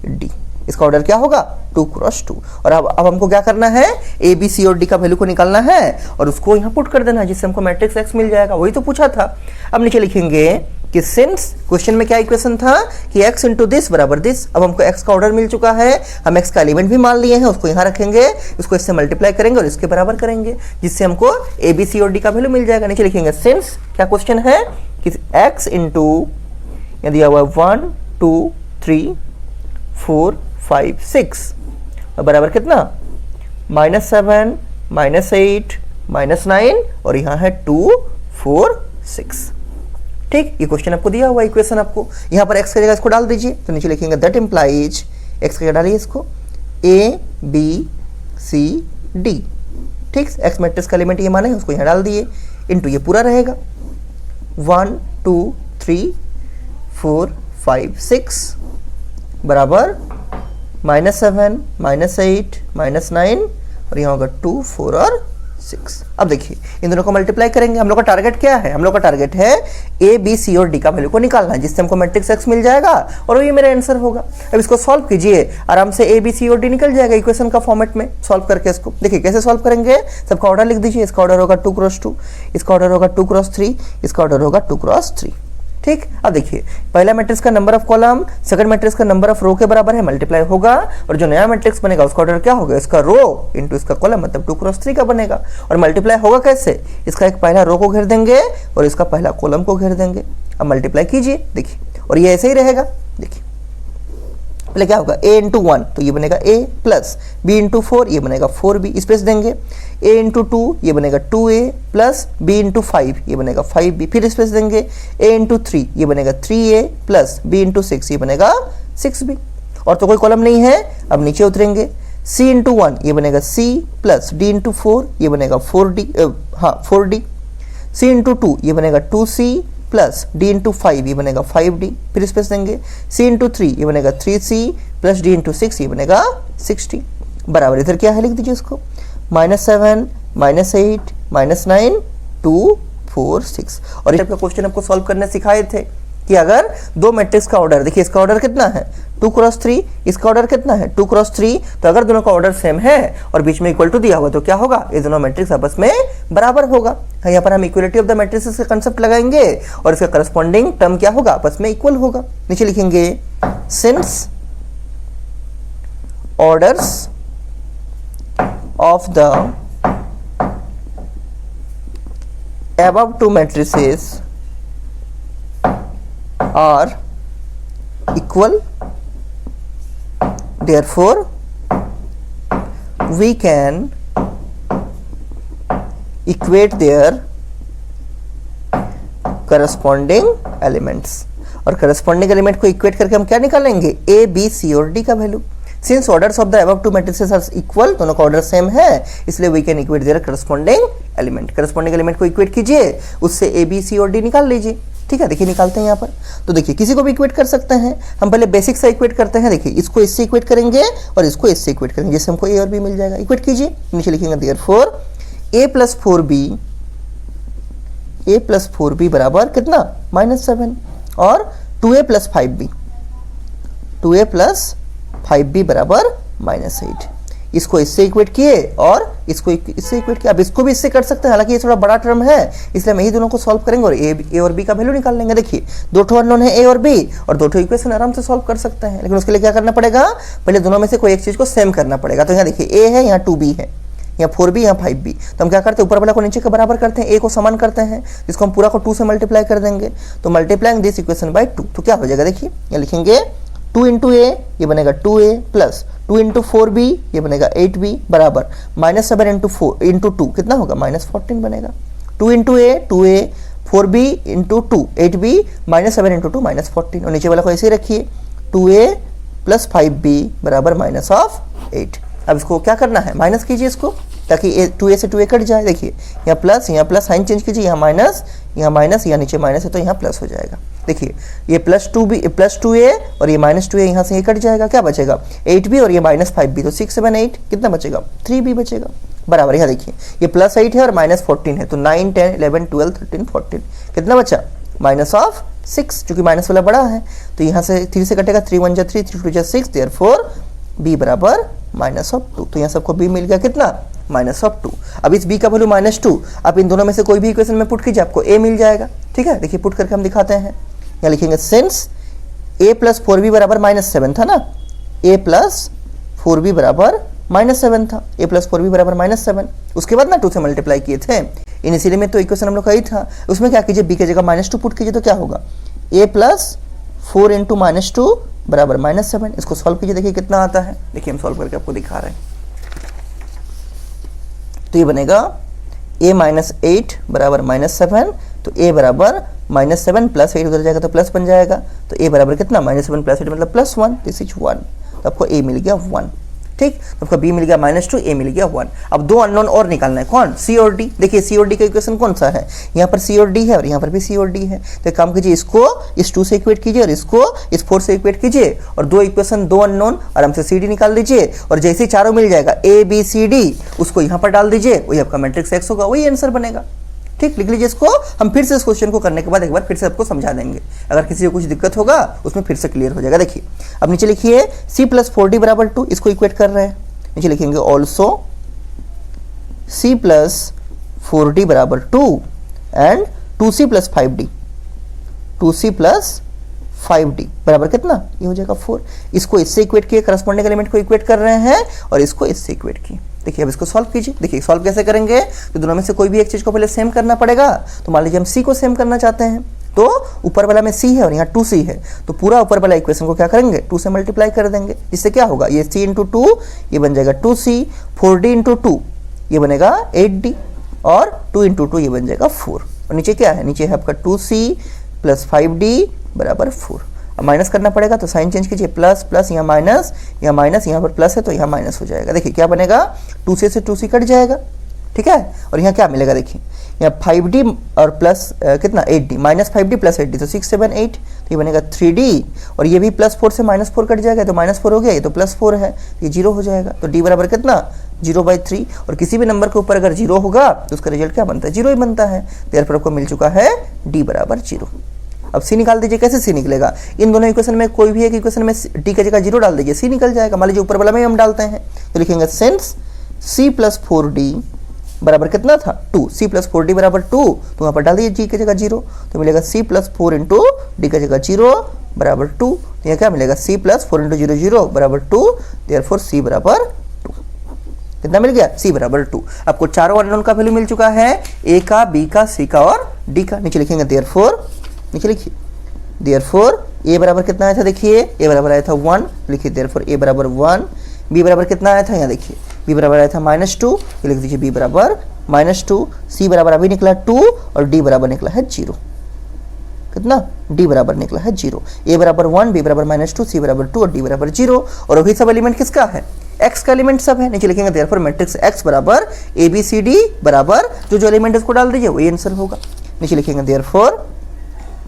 D, इसका ऑर्डर क्या होगा 2 क्रॉस 2। और अब हमको क्या करना है, ए बी सी और डी का वैल्यू को निकालना है और उसको यहाँ पुट कर देना है, जिससे हमको मैट्रिक्स x मिल जाएगा, वही तो पूछा था। अब नीचे लिखेंगे कि सिंस क्वेश्चन में क्या इक्वेशन था कि x इंटू दिस बराबर दिस, अब हमको x का ऑर्डर मिल चुका है, हम x का एलिमेंट भी मान लिए हैं, उसको यहाँ रखेंगे, उसको इससे मल्टीप्लाई करेंगे और इसके बराबर करेंगे, जिससे हमको ए बी सी और डी का वैल्यू मिल जाएगा। नीचे लिखेंगे सिंस, क्या क्वेश्चन है कि x इंटू यहाँ दिया हुआ 1 2 3 4 5 6 बराबर कितना -7 -8 -9 और यहाँ है 2 4 6, ठीक। ये क्वेश्चन आपको दिया हुआ इक्वेशन, आपको यहाँ पर x की जगह इसको डाल दीजिए, तो नीचे लिखेंगे दैट इम्प्लाइज, x की जगह डालिए इसको A B C D, ठीक। x मैट्रिक्स का एलिमेंट ये माने उसको यहाँ डाल दिए, इनटू ये पूरा रहेगा 1 2 3 4 5 6 बराबर -7 -8 -9 और यहाँ होगा 2 4 और 6। अब देखिए इन दोनों को मल्टीप्लाई करेंगे, हम लोग का टारगेट क्या है, हम लोग का टारगेट है ए बी सी और डी का वैल्यू को निकालना है, जिससे हमको मैट्रिक्स x मिल जाएगा और ये मेरा आंसर होगा। अब इसको सॉल्व कीजिए, आराम से ए बी सी और डी निकल जाएगा इक्वेशन का फॉर्मेट में सॉल्व करके। इसको देखिए कैसे सॉल्व करेंगे, सबका ऑर्डर लिख दीजिए, इसका ऑर्डर होगा 2 क्रॉस 2, इसका ऑर्डर होगा 2 क्रॉस 3, इसका ऑर्डर होगा 2 क्रॉस 3, ठीक, अब देखिए पहला मैट्रिक्स का number of column second matrix का नंबर ऑफ रो के बराबर है, मल्टीप्लाई होगा और जो नया मैट्रिक्स बनेगा उसका ऑर्डर क्या होगा, इसका रो इनटू इसका कॉलम मतलब 2 क्रॉस 3 का बनेगा। और मल्टीप्लाई होगा कैसे, इसका एक पहला रो को घेर देंगे और इसका पहला कॉलम को घेर देंगे। अब मल्टीप्लाई कीजिए देखिए, और ये ऐसे ही रहेगा। देखिए पहले क्या होगा, a इंटू 1 तो ये बनेगा a प्लस b इंटू 4 ये बनेगा 4b, स्पेस देंगे। a इंटू 2 ये बनेगा 2a प्लस b इंटू 5 ये बनेगा 5b, फिर स्पेस देंगे। a इंटू 3 ये बनेगा 3a प्लस b इंटू 6 ये बनेगा 6b। और तो कोई कॉलम नहीं है, अब नीचे उतरेंगे। c इंटू 1 ये बनेगा c प्लस d इंटू 4 ये बनेगा 4d। c इंटू 2 ये बनेगा 2c प्लस d इंटू 5 ये बनेगा 5d, फिर स्पेस देंगे। c इंटू 3 ये बनेगा 3c प्लस d इंटू 6 ये बनेगा 6d, बराबर इधर क्या है लिख दीजिए इसको, -7 -8 -9 2 4 6। और इस का क्वेश्चन आपको सॉल्व करने सिखाए थे कि अगर दो मैट्रिक्स का ऑर्डर, देखिए इसका ऑर्डर कितना है 2 क्रॉस 3, इसका ऑर्डर कितना है 2 क्रॉस 3, तो अगर दोनों का ऑर्डर सेम है और बीच में इक्वल टू दिया होगा तो क्या होगा, ये दोनों मैट्रिक्स आपस में बराबर होगा। यहाँ पर हम इक्वलिटी ऑफ द मैट्रिक्स का कंसेप्ट लगाएंगे और इसका करस्पॉन्डिंग टर्म क्या होगा, आपस में इक्वल होगा। नीचे लिखेंगे since orders of the above two matrices are equal, therefore we can equate their corresponding elements। और corresponding element को equate करके हम क्या निकालेंगे, a b c और d का value. Since orders of the above two matrices are equal, दोनों का ऑर्डर सेम है, इसलिए we can equate their corresponding element। corresponding element को इक्वेट कीजिए, उससे a b c और d निकाल लीजिए। ठीक है, देखिए निकालते हैं यहाँ पर। तो देखिए किसी को भी इक्वेट कर सकते हैं, हम पहले बेसिक से इक्वेट करते हैं। देखिए इसको इससे इक्वेट करेंगे और इसको इससे इक्वेट करेंगे, जिससे हमको a और b मिल जाएगा। इक्वेट कीजिए, नीचे लिखेंगे therefore a प्लस 4b बराबर कितना -7 और 2a plus 5b, 2a plus 5b बराबर -8। इसको इससे इक्वेट किए और इसको इससे इक्वेट किया। अब इसको भी इससे कर सकते हैं, हालांकि ये थोड़ा बड़ा टर्म है, इसलिए हम यही दोनों को सॉल्व करेंगे और ए और बी का वैल्यू निकाल लेंगे। देखिए दो ठो अननोन है ए और बी, और दो ठो इक्वेशन आराम से सॉल्व कर सकते हैं, लेकिन उसके लिए क्या करना पड़ेगा, पहले दोनों में से कोई एक चीज को सेम करना पड़ेगा। तो यहाँ देखिए ए है, यहाँ 2b है, यहाँ 4b, यहाँ 5b। तो हम क्या करते हैं, ऊपर वाला को नीचे के बराबर करते हैं, a को समान करते हैं, जिसको हम पूरा को 2 से मल्टीप्लाई कर देंगे। तो मल्टीप्लाइंग दिस इक्वेशन बाय 2, तो क्या हो जाएगा, देखिए यहाँ लिखेंगे 2 इंटू ए ये बनेगा 2a प्लस 2 इंटू 4b ये बनेगा 8b बराबर -7 इंटू 2 कितना होगा, -14 बनेगा। 2 इंटू ए 2a 4b into 2 8b -7 into 2 -14। और नीचे वाला को ऐसे ही रखिए 2a प्लस 5b बराबर -8। अब इसको क्या करना है, माइनस कीजिए इसको, ताकि 2a से 2a कट जाए। देखिए यहाँ प्लस साइन चेंज कीजिए, यहाँ माइनस, यहाँ नीचे माइनस है तो यहाँ प्लस हो जाएगा। देखिए ये प्लस 2a और ये -2a यहाँ से ये कट जाएगा, क्या बचेगा 8b और ये -5b, तो 6 7 8 कितना बचेगा 3b बचेगा बराबर। यहाँ देखिए ये +8 है और -14 है, तो 9 10 11 12 13 14 कितना बचा -6, चूंकि माइनस वाला बड़ा है तो यहाँ से 3 से कटेगा, 3 1 जा 3 3 2 जा 6, देयरफॉर b बराबर -2। तो यहाँ सबको b मिल गया कितना, -2। अब इस b का वैल्यू -2 आप इन दोनों में से कोई भी इक्वेशन में पुट कीजिए, आपको a मिल जाएगा। ठीक है, देखिए पुट करके हम दिखाते हैं। यहाँ लिखेंगे सिंस a प्लस 4b बराबर -7 था ना, a प्लस 4b बराबर -7 था, a प्लस 4b बराबर -7। उसके बाद ना 2 से मल्टीप्लाई किए थे इनिशियली में, तो इक्वेशन हम लोग का ही था, उसमें क्या कीजिए b की जगह -2 पुट कीजिए, तो क्या होगा a प्लस 4 इंटू -2 बराबर -7। इसको सॉल्व कीजिए, देखिए कितना आता है। देखिए हम सॉल्व करके आपको दिखा रहे हैं। तो ये बनेगा a -8 बराबर -7, तो a बराबर -7 प्लस 8 उधर जाएगा तो प्लस बन जाएगा, तो a बराबर कितना -7 प्लस 8 मतलब +1, दिस इज 1। तो आपको a मिल गया 1। ठीक, तो आपका b मिल गया -2, a मिल गया 1। अब दो अननोन और निकालना है, कौन, c और d। देखिए c और d का इक्वेशन कौन सा है, यहाँ पर c और d है और यहाँ पर भी c और d है। तो एक काम कीजिए, इसको इस 2 से इक्वेट कीजिए और इसको इस 4 से इक्वेट कीजिए, और दो इक्वेशन दो अननोन आराम से c d निकाल दीजिए, और जैसे ही चारों मिल जाएगा a b c d उसको यहाँ पर डाल दीजिए, वही आपका मैट्रिक्स x होगा, वही आंसर बनेगा। ठीक, लिख लीजिए इसको। हम फिर से इस क्वेश्चन को करने के बाद एक बार फिर से आपको समझा देंगे, अगर किसी को कुछ दिक्कत होगा उसमें फिर से क्लियर हो जाएगा। देखिए अब नीचे लिखिए c प्लस 4d बराबर 2, इसको इक्वेट कर रहे हैं, नीचे लिखेंगे ऑल्सो c प्लस 4d बराबर 2 and 2c plus 5d, 2c plus 5d बराबर कितना, ये हो जाएगा 4। इसको इससे इक्वेट किए, करस्पॉन्डिंग एलिमेंट को इक्वेट कर रहे हैं और इसको इससे इक्वेट किए। देखिए अब इसको सॉल्व कीजिए। देखिए सॉल्व कैसे करेंगे, तो दोनों में से कोई भी एक चीज को पहले सेम करना पड़ेगा। तो मान लीजिए हम c को सेम करना चाहते हैं, तो ऊपर वाला में c है और यहाँ 2c है, तो पूरा ऊपर वाला इक्वेशन को क्या करेंगे, 2 से मल्टीप्लाई कर देंगे। जिससे क्या होगा, ये c इंटू 2 ये बन जाएगा 2c, 4d इंटू 2 ये बनेगा 8d, और 2 इंटू 2 ये बन जाएगा 4। और नीचे क्या है, नीचे है आपका 2c प्लस 5d बराबर 4। अब माइनस करना पड़ेगा, तो साइन चेंज कीजिए, प्लस प्लस यहाँ माइनस, यहाँ पर प्लस है तो यहाँ माइनस हो जाएगा। देखिए क्या बनेगा, 2c से 2c कट जाएगा, ठीक है। और यहाँ क्या मिलेगा, देखिए यहाँ 5d और प्लस कितना 8d, minus 5d plus 8d तो 6 7 8, तो ये बनेगा 3d, और ये भी प्लस 4 से माइनस 4 कट जाएगा, तो माइनस 4 हो गया, ये तो प्लस 4 है, ये 0 हो जाएगा। तो d बराबर कितना, 0/3। और किसी भी नंबर के ऊपर अगर 0 होगा तो उसका रिजल्ट क्या बनता है, 0 ही बनता है। देयरफॉर आपको मिल चुका है d बराबर 0। अब c निकाल दीजिए, कैसे c निकलेगा, इन दोनों इक्वेशन में कोई भी एक इक्वेशन में d की जगह 0 डाल दीजिए, c निकल जाएगा। मान लीजिए ऊपर वाला में हम डालते हैं, तो लिखेंगे सिंस c प्लस 4d बराबर कितना था 2, c प्लस 4d बराबर 2, तो वहाँ पर डाल दीजिए g की जगह 0, तो मिलेगा c प्लस 4 इंटू डी की जगह 0 बराबर 2। तो यहाँ क्या मिलेगा, c प्लस 4 इंटू 0 0 बराबर 2, देयरफॉर c बराबर 2। कितना मिल गया, c बराबर 2। आपको चारों अननोन का वैल्यू मिल चुका है, a का, b का, c का और d का। नीचे लिखेंगे देयरफॉर, नीचे लिखिए देयरफॉर a बराबर कितना आया था, देखिए a बराबर आया था 1, लिखिए देयरफॉर a बराबर 1। b बराबर कितना आया था, यहाँ देखिए b बराबर आया था -2, ये लिख दीजिए b बराबर -2। c बराबर अभी निकला 2 और d बराबर निकला है 0। कितना, d बराबर निकला है 0। a बराबर 1, b बराबर -2, c बराबर 2 और d बराबर 0। और वही सब एलिमेंट किसका है, x का एलिमेंट सब है। नीचे लिखेंगे देयरफॉर मैट्रिक्स x बराबर a b c d बराबर जो एलिमेंट इसको डाल दीजिए वही आंसर होगा। नीचे लिखेंगे देयरफॉर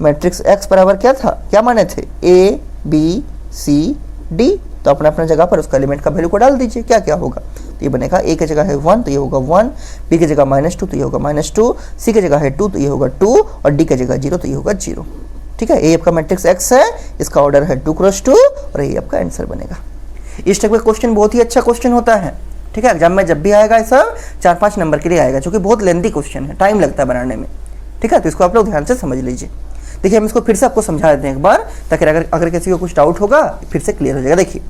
मैट्रिक्स x बराबर क्या था, क्या माने थे, a b c d, तो अपना अपना जगह पर उसका एलिमेंट का वैल्यू को डाल दीजिए, क्या क्या होगा। तो ये बनेगा a की जगह है 1 तो ये होगा 1, b की जगह -2 तो ये होगा -2, c की जगह है 2 तो ये होगा 2 और d की जगह 0 तो ये होगा 0। ठीक है, ये आपका मैट्रिक्स x है, इसका ऑर्डर है 2 क्रॉस 2 और ये आपका आंसर बनेगा। इस टाइप का क्वेश्चन बहुत ही अच्छा क्वेश्चन होता है। ठीक है, एग्जाम में जब भी आएगा ये सब 4-5 नंबर के लिए आएगा, क्योंकि बहुत लेंथी क्वेश्चन है, टाइम लगता है बनाने में। ठीक है, तो इसको आप लोग ध्यान से समझ लीजिए। देखिए हम इसको फिर से आपको समझा देते हैं एक बार, ताकि अगर किसी को कुछ डाउट होगा फिर से क्लियर हो जाएगा। देखिए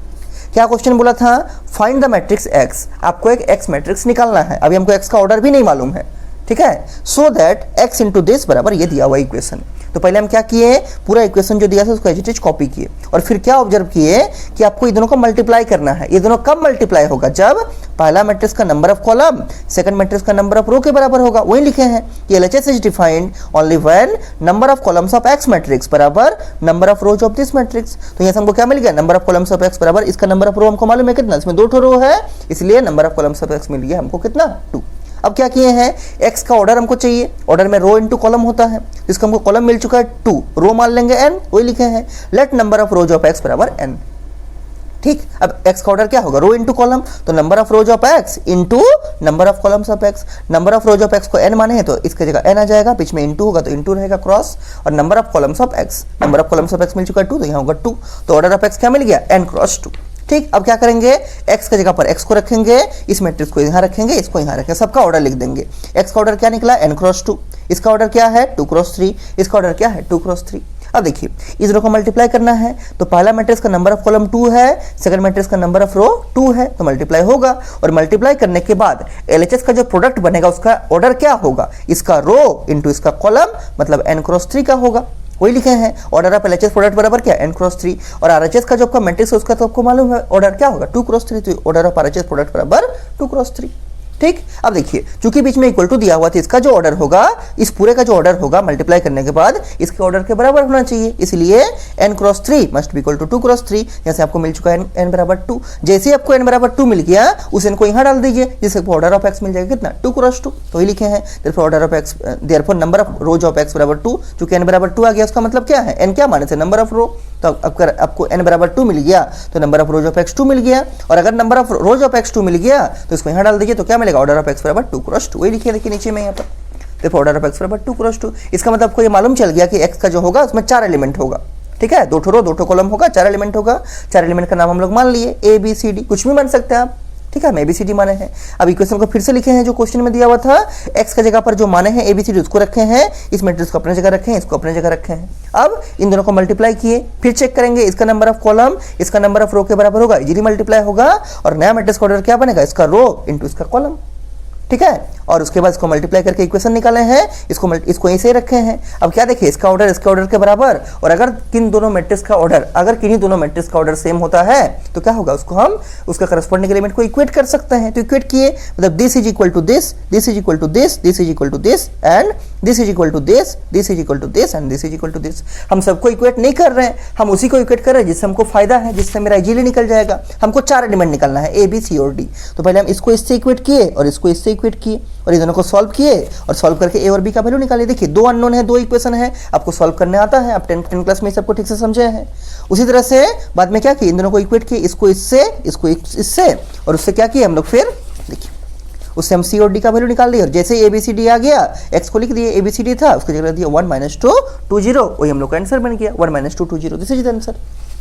क्या क्वेश्चन बोला था, फाइंड द मैट्रिक्स x, आपको एक x मैट्रिक्स निकालना है। अभी हमको x का ऑर्डर भी नहीं मालूम है। ठीक है, so that x into this बराबर ये दिया हुआ इक्वेशन। तो पहले हम क्या किए, पूरा इक्वेशन जो दिया था उसको एज इट इज कॉपी किए, और फिर क्या ऑब्जर्व किए कि आपको ये दोनों को मल्टीप्लाई करना है। ये दोनों कब मल्टीप्लाई होगा, जब पहला मैट्रिक्स का number of column second matrix का नंबर ऑफ रो के बराबर होगा। वही लिखे हैं कि LHS is defined only when number of columns of x matrix बराबर number of rows of this matrix. तो यहाँ से हमको क्या मिल गया, number of columns of x बराबर इसका नंबर ऑफ रो हमको मालूम है कितना, इसमें 2 ठो रो है, इसलिए number of columns of x मिल गया हमको कितना 2। अब क्या किए हैं, x का ऑर्डर हमको चाहिए, ऑर्डर में रो इनटू कॉलम होता है, इसका हमको कॉलम मिल चुका है 2, रो मान लेंगे n, वही लिखे हैं let number of rows of x बराबर n। ठीक, अब x का ऑर्डर क्या होगा, रो इनटू कॉलम, तो number of rows of x into number of columns of x। Number of rows of x को n माने हैं तो इसकी जगह n आ जाएगा, बीच में इनटू होगा तो इनटू रहेगा क्रॉस, और number of columns of x, number of columns of x मिल चुका है 2, तो यहाँ होगा 2, तो ऑर्डर ऑफ x क्या मिल गया, n क्रॉस 2। ठीक, अब क्या करेंगे, x की जगह पर x को रखेंगे, इस मैट्रिक्स को यहाँ रखेंगे, इसको यहाँ रखेंगे, सबका ऑर्डर लिख देंगे। x का ऑर्डर क्या निकला, n क्रॉस 2, इसका ऑर्डर क्या है 2 क्रॉस 3, इसका ऑर्डर क्या है 2 क्रॉस 3। अब देखिए इस रो को मल्टीप्लाई करना है, तो पहला मैट्रिक्स का नंबर ऑफ कॉलम 2 है, सेकंड मैट्रिक्स का नंबर ऑफ रो 2 है, तो मल्टीप्लाई होगा, और मल्टीप्लाई करने के बाद एलएचएस का जो प्रोडक्ट बनेगा उसका ऑर्डर क्या होगा, इसका रो इनटू इसका कॉलम, मतलब n क्रॉस 3 का होगा। वही लिखे हैं ऑर्डर ऑफ एलएचएस प्रोडक्ट बराबर क्या, n क्रॉस 3, और आरएचएस का जो आपका मैट्रिक्स है उसका तो आपको मालूम है ऑर्डर क्या होगा 2 क्रॉस 3, तो ऑर्डर ऑफ आरएचएस प्रोडक्ट बराबर 2 क्रॉस 3। ठीक, अब देखिए चूंकि बीच में इक्वल टू दिया हुआ था, इसका जो ऑर्डर होगा, इस पूरे का जो ऑर्डर होगा मल्टीप्लाई करने के बाद इसके ऑर्डर के बराबर होना चाहिए, इसलिए n cross 3 must be equal to 2 cross 3। यहाँ से आपको मिल चुका है n बराबर 2, जैसे ही आपको n बराबर 2 मिल गया उस n को यहाँ डाल दीजिए, जिससे आपको ऑर्डर ऑफ x मिल जाएगा कितना 2 क्रॉस 2। तो वही लिखे हैं therefore order of x, therefore number of rows of x बराबर 2, चूंकि n बराबर 2 आ गया उसका मतलब क्या है, n क्या माने थे नंबर ऑफ रो, तो अगर आपको n बराबर 2 मिल गया तो number of rows of x 2 मिल गया, और अगर number of rows of x 2 मिल गया तो इसको यहाँ डाल दीजिए, तो क्या मिलेगा ऑर्डर ऑफ x बराबर 2 क्रॉस 2। वही लिखिए, देखिए नीचे में यहाँ पर देखो ऑर्डर ऑफ x बराबर 2 क्रॉस 2। इसका मतलब आपको ये मालूम चल गया कि x का जो होगा उसमें 4 एलिमेंट होगा। ठीक है, 2 ठो रो 2 ठो कॉलम होगा, 4 एलिमेंट होगा, 4 एलिमेंट का नाम हम लोग मान लिए A B C D, कुछ भी मान सकते हैं आप। ठीक है, हम एबीसीडी माने हैं। अब इक्वेशन को फिर से लिखे हैं जो क्वेश्चन में दिया हुआ था, एक्स का जगह पर जो माने हैं एबीसीडी उसको रखे हैं, इस मैट्रिक्स को अपने जगह रखे हैं, इसको अपने जगह रखे हैं। अब इन दोनों को मल्टीप्लाई किए, फिर चेक करेंगे इसका नंबर ऑफ कॉलम इसका नंबर ऑफ रो के बराबर होगा, इजीली मल्टीप्लाई होगा और नया मैट्रिक्स का ऑर्डर क्या बनेगा, इसका रो इंटू इसका कॉलम। ठीक है, और उसके बाद इसको मल्टीप्लाई करके इक्वेशन निकाले हैं, इसको ऐसे रखे हैं। अब क्या देखिए, इसका ऑर्डर इसके ऑर्डर के बराबर, और अगर किन दोनों मैट्रिक्स का ऑर्डर किन्हीं दोनों मैट्रिक्स का ऑर्डर सेम होता है तो क्या होगा, उसको हम उसका करस्पॉन्डिंग एलिमेंट को इक्वेट कर सकते हैं। तो इक्वेट किए, मतलब this is equal to this, this is equal to this, this is equal to this and this is equal to this, this is equal to this and this is equal to this. हम सबको equate नहीं कर रहे हैं, हम उसी को equate कर रहे हैं जिससे हमको फायदा है, जिससे मेरा इजीली निकल जाएगा। हमको 4 एलिमेंट निकालना है, ए बी सी और डी। तो पहले हम इसको इससे इक्वेट किए और इसको इससे इक्वेट किए और इन दोनों को सॉल्व किए और सॉल्व करके ए और बी का वैल्यू निकाले। देखिए 2 अननोन है, 2 इक्वेशन है, आपको सॉल्व करने आता है, आप 10 क्लास में सबको ठीक से समझे हैं। उसी तरह से बाद में क्या किया, इन दोनों को इक्वेट किए, इसको इससे इससे और उससे क्या किया हम लोग, फिर देखिए उससे हम सी और डी का वैल्यू निकाल लिया और जैसे ए बी सी डी आ गया, एक्स को लिख दिए, ए बी सी डी था उसकी जगह दिया 1 - 2 2 0, वही हम लोग का आंसर बन गया 1 - 2 2 0, दिस इज द आंसर।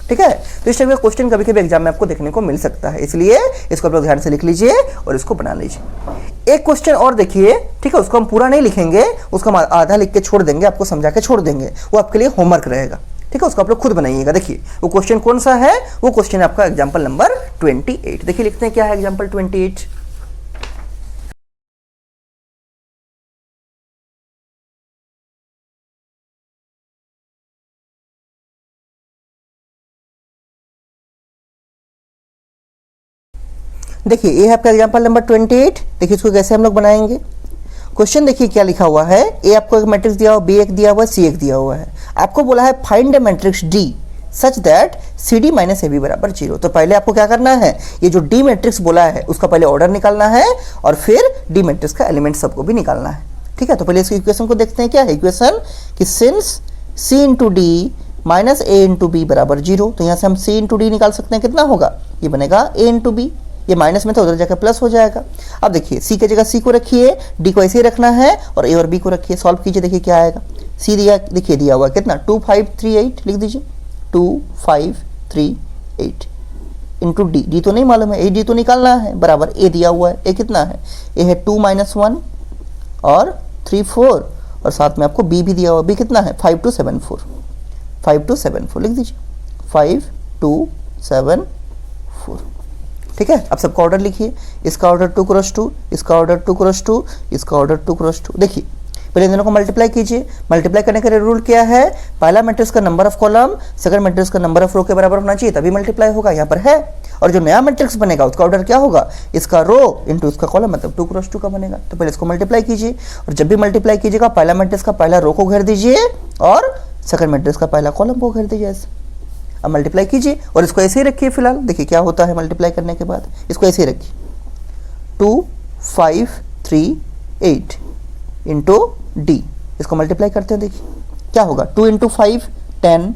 ठीक है, तो इस टाइप का क्वेश्चन कभी कभी एग्जाम में आपको देखने को मिल सकता है, इसलिए इसको आप लोग ध्यान से लिख लीजिए और इसको बना लीजिए। एक क्वेश्चन और देखिए, ठीक है, उसको हम पूरा नहीं लिखेंगे, उसको हम आधा लिख के छोड़ देंगे, आपको समझा के छोड़ देंगे, वो आपके लिए होमवर्क रहेगा। ठीक है, उसको आप लोग खुद बनाइएगा। देखिए वो क्वेश्चन कौन सा है, वो क्वेश्चन है आपका एग्जाम्पल नंबर 28। देखिए लिखते हैं क्या है एग्जाम्पल 28। देखिए ये है आपका एग्जाम्पल नंबर 28। देखिए इसको कैसे हम लोग बनाएंगे। क्वेश्चन देखिए क्या लिखा हुआ है, ए आपको एक मैट्रिक्स दिया हुआ, बी एक दिया हुआ, सी एक दिया हुआ है। आपको बोला है find the matrix D such that C D minus A B बराबर 0। तो पहले आपको क्या करना है, ये जो डी मैट्रिक्स बोला है उसका पहले ऑर्डर निकालना है और फिर डी मैट्रिक्स का एलिमेंट सबको भी निकालना है। ठीक है, तो पहले इसकी इक्वेशन को देखते हैं। क्या है इक्वेशन कि since C into D minus ए इंटू बी बराबर 0, तो यहाँ से हम सी इंटू डी निकाल सकते हैं, कितना होगा, ये बनेगा ए इंटू बी, ये माइनस में था उधर जाकर प्लस हो जाएगा। अब देखिए सी की जगह सी को रखिए, डी को ऐसे ही रखना है और ए और बी को रखिए, सॉल्व कीजिए, देखिए क्या आएगा। सी दिया, देखिए दिया हुआ कितना 2538, लिख दीजिए 2538 इंटू डी, डी तो नहीं मालूम है, ए डी तो निकालना है, बराबर ए दिया हुआ है, ए कितना है, ए है 2 - 1 और 3 4 और साथ में आपको बी भी दिया हुआ, बी कितना है 5274, 5274 लिख दीजिए 5274। ठीक है, अब सबका ऑर्डर लिखिए, इसका ऑर्डर 2 × 2, इसका ऑर्डर 2 × 2, इसका ऑर्डर 2 × 2। देखिए पहले इन दोनों को मल्टीप्लाई कीजिए। मल्टीप्लाई करने का रूल क्या है, पहला मैट्रिक्स का number of column second matrix का नंबर ऑफ रो के बराबर होना चाहिए, तभी मल्टीप्लाई होगा, यहाँ पर है। और जो नया मैट्रिक्स बनेगा उसका ऑर्डर क्या होगा, इसका रो इंटू इसका कॉलम, मतलब 2 × 2 का बनेगा। तो पहले इसको मल्टीप्लाई कीजिए और जब भी मल्टीप्लाई कीजिएगा पहला मैट्रिक्स का पहला रो को घेर दीजिए और सेकंड मैट्रिक्स का पहला कॉलम को घेर दीजिए ऐसे। अब मल्टीप्लाई कीजिए और इसको ऐसे ही रखिए फिलहाल, देखिए क्या होता है मल्टीप्लाई करने के बाद, इसको ऐसे ही रखिए 2538 इंटू डी, इसको मल्टीप्लाई करते हैं, देखिए क्या होगा 2 × 5 10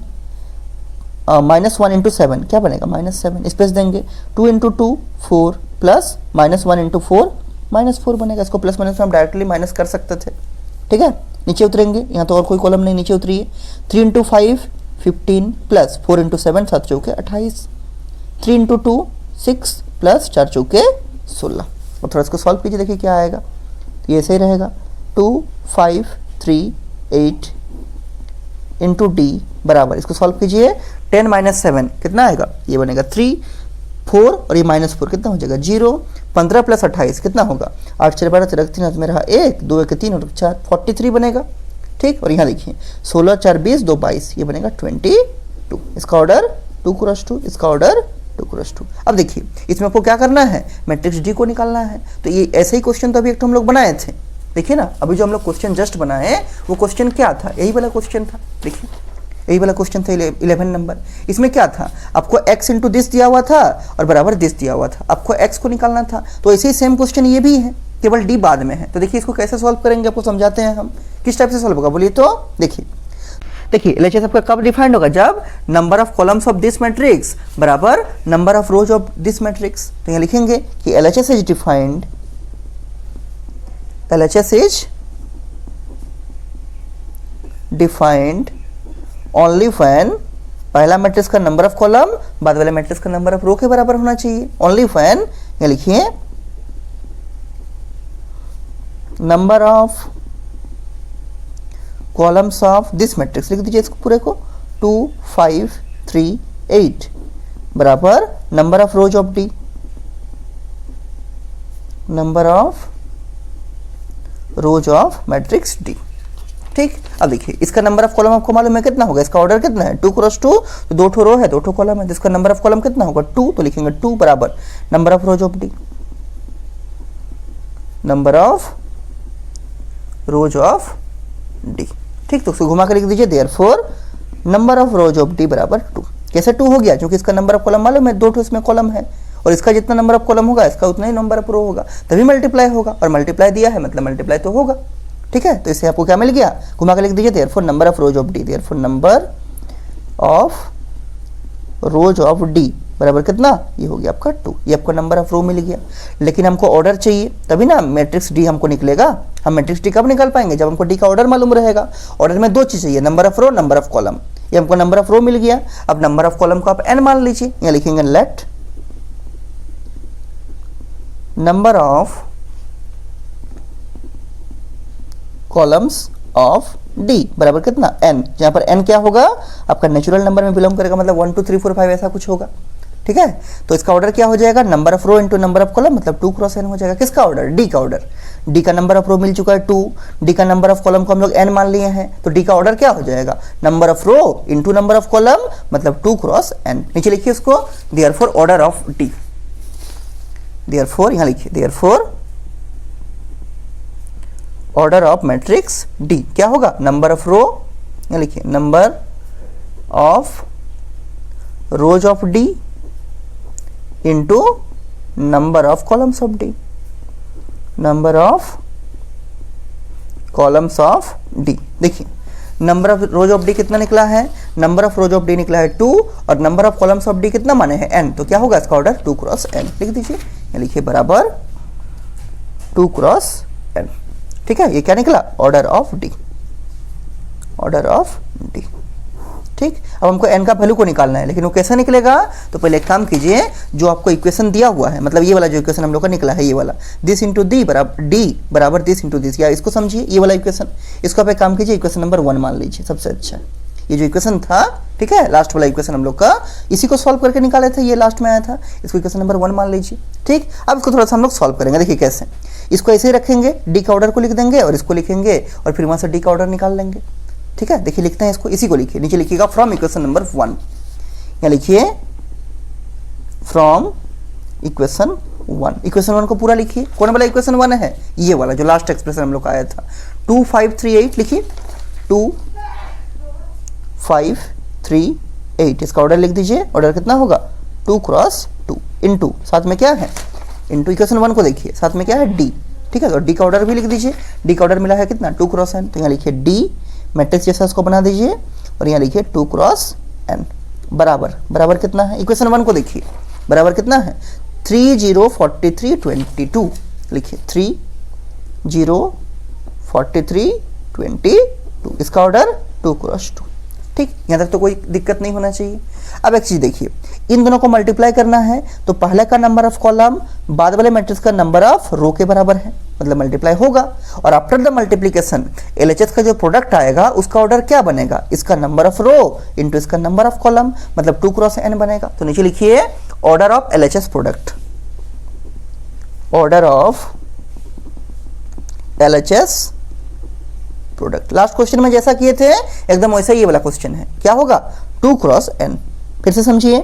-1 × 7 क्या बनेगा -7, स्पेस देंगे 2 × 2 4 प्लस -1 × 4 -4 बनेगा। इसको प्लस माइनस में हम डायरेक्टली माइनस कर सकते थे। ठीक है, नीचे उतरेंगे, यहाँ तो और कोई कॉलम नहीं, नीचे उतरिए 3 × 5 15 प्लस 4 × 7 7 चौके 28, 3 × 2 6 प्लस 4 चौके 16। और थोड़ा इसको सॉल्व कीजिए, देखिए क्या आएगा, तो ये ऐसे ही रहेगा 2538 इंटू डी बराबर, इसको सॉल्व कीजिए 10 - 7 कितना आएगा, ये बनेगा 3 4 और ये -4 कितना हो जाएगा 0, 15 प्लस 28 कितना होगा 8 4 12 13 3 में रहा 1 2 1 3 और 4 43 बनेगा। ठीक, और यहाँ देखिए 16 4 20 2 22, ये बनेगा 22। इसका ऑर्डर 2 × 2, इसका ऑर्डर 2 × 2। अब देखिए इसमें आपको क्या करना है, मैट्रिक्स डी को निकालना है। तो ये ऐसे ही क्वेश्चन तो अभी एक हम लोग बनाए थे, देखिए ना, अभी जो हम लोग क्वेश्चन जस्ट बनाए वो क्वेश्चन क्या था, यही वाला क्वेश्चन था। देखिए यही वाला क्वेश्चन था 11 नंबर। इसमें क्या था, आपको x इंटू दिस दिया हुआ था और बराबर दिस दिया हुआ था, आपको x को निकालना था। तो ऐसे ही सेम क्वेश्चन ये भी है, केवल d बाद में है। तो देखिए इसको कैसे सॉल्व करेंगे, आपको समझाते हैं हम, किस टाइप से सॉल्व होगा बोलिए। तो देखिए LHS आपका कब डिफाइंड होगा, जब number of columns of this matrix बराबर number of rows of this matrix. तो यहाँ लिखेंगे कि LHS is defined, LHS is defined only when पहला मैट्रिक्स का नंबर ऑफ कॉलम बाद वाले मैट्रिक्स का नंबर ऑफ रो के बराबर होना चाहिए। ओनली व्हेन ये लिखिए number of columns of this matrix, लिख दीजिए इसको पूरे को 2 5 3 8 बराबर number of rows of D, number of rows of matrix D. ठीक, अब देखिए इसका नंबर ऑफ कॉलम आपको मालूम है कितना होगा, इसका ऑर्डर कितना है 2 क्रॉस 2, तो 2 ठो रो है 2 ठो कॉलम है, जिसका नंबर ऑफ कॉलम कितना होगा 2, तो लिखेंगे 2 बराबर number of rows of D, number of rows of D. ठीक, तो उसको घुमा कर लिख दीजिए therefore number of rows of D बराबर 2। कैसे 2 हो गया, क्योंकि इसका नंबर ऑफ कॉलम मालूम है 2 ठो इसमें कॉलम है, और इसका जितना नंबर ऑफ कॉलम होगा इसका उतना ही नंबर ऑफ रो होगा, तभी मल्टीप्लाई होगा, और मल्टीप्लाई दिया है मतलब मल्टीप्लाई तो होगा। ठीक है, तो इससे आपको क्या मिल गया, घुमा के लिख दीजिए therefore number of rows of D, therefore number of rows of D बराबर कितना, ये हो गया आपका 2, ये आपका नंबर ऑफ रो मिल गया। लेकिन हमको ऑर्डर चाहिए तभी ना मैट्रिक्स डी हमको निकलेगा, हम मैट्रिक्स डी कब निकाल पाएंगे, जब हमको डी का ऑर्डर मालूम रहेगा। ऑर्डर में 2 चीज चाहिए, number of row, number of column, ये हमको नंबर ऑफ रो मिल गया। अब नंबर ऑफ कॉलम को आप n मान लीजिए, यहाँ लिखेंगे let number of columns of D बराबर कितना n, जहां पर n क्या होगा आपका नेचुरल नंबर में बिलोंग करेगा, मतलब 1 2 3 4 5 ऐसा कुछ होगा। ठीक है, तो इसका ऑर्डर क्या हो जाएगा, number of row into number of column, मतलब 2 क्रॉस n हो जाएगा। किसका ऑर्डर, डी का ऑर्डर, डी का नंबर ऑफ रो मिल चुका है 2, डी का नंबर ऑफ कॉलम को हम लोग n मान लिए हैं, तो डी का ऑर्डर क्या हो जाएगा, number of row into number of column, मतलब 2 क्रॉस n। नीचे लिखिए उसको therefore order of D, therefore यहां लिखिए therefore order of matrix D क्या होगा, नंबर ऑफ रो, यहां लिखिए number of rows of D into number of columns of D, number of columns of D. देखिए number of rows of D कितना निकला है, number of rows of D निकला है 2, और number of columns of D कितना माने हैं n, तो क्या होगा इसका ऑर्डर 2 क्रॉस n, लिख दीजिए, यहाँ लिखिए बराबर 2 क्रॉस n। ठीक है, ये क्या निकला, order of D, order of D. ठीक, अब हमको n का वैल्यू को निकालना है, लेकिन वो कैसे निकलेगा, तो पहले एक काम कीजिए, जो आपको इक्वेशन दिया हुआ है, मतलब ये वाला जो इक्वेशन हम लोग का निकला है, ये वाला दिस इंटू डी बराबर डी बराबर दिस इंटू दिस, या इसको समझिए ये वाला इक्वेशन, इसको आप एक काम कीजिए इक्वेशन नंबर 1 मान लीजिए सबसे अच्छा, ये जो इक्वेशन था, ठीक है, लास्ट वाला इक्वेशन हम लोग का, इसी को सॉल्व करके निकाले थे, ये लास्ट में आया था, इसको इक्वेशन नंबर 1 मान लीजिए। ठीक, अब इसको थोड़ा सा हम लोग सॉल्व करेंगे, देखिए कैसे, इसको ऐसे ही रखेंगे, डी का ऑर्डर को लिख देंगे और इसको लिखेंगे, और फिर वहां से डी का ऑर्डर निकाल लेंगे। ठीक है, देखिए लिखते हैं इसको, इसी को लिखिए, नीचे लिखिएगा फ्रॉम इक्वेशन नंबर 1, यहाँ लिखिए फ्रॉम इक्वेशन 1, इक्वेशन 1 को पूरा लिखिए, कौन वाला इक्वेशन 1 है, ये वाला जो लास्ट एक्सप्रेशन हम लोग का आया था 2 5 3 8, लिखिए 2 5 3 8, इसका ऑर्डर लिख दीजिए, ऑर्डर कितना होगा 2 क्रॉस 2 इंटू, साथ में क्या है इंटू इक्वेशन 1 को देखिए, साथ में क्या है डी। ठीक है, तो डी का ऑर्डर भी लिख दीजिए, डी का ऑर्डर मिला है कितना 2 क्रॉस n, तो यहाँ लिखिए डी मैट्रिक्स जैसा उसको बना दीजिए, और यहाँ लिखिए 2 क्रॉस n बराबर बराबर कितना है, इक्वेशन 1 को देखिए बराबर कितना है 3 0 43 22, लिखिए 3 0 43 22, इसका ऑर्डर 2 क्रॉस 2। ठीक, यहाँ तक तो कोई दिक्कत नहीं होना चाहिए। अब एक चीज देखिए, इन दोनों को मल्टीप्लाई करना है, तो पहले का नंबर ऑफ कॉलम बाद वाले मैट्रिक्स का नंबर ऑफ रो के बराबर है, मतलब मल्टीप्लाई होगा, और आफ्टर द मल्टीप्लिकेशन एलएचएस का जो प्रोडक्ट आएगा उसका ऑर्डर क्या बनेगा, इसका नंबर ऑफ रो इंटू इसका नंबर ऑफ कॉलम, मतलब 2 क्रॉस n बनेगा। तो नीचे लिखिए order of LHS product, order of LHS product. Last question में जैसा किए थे एकदम वैसा ये वाला क्वेश्चन है, क्या होगा 2 क्रॉस n। फिर से समझिए,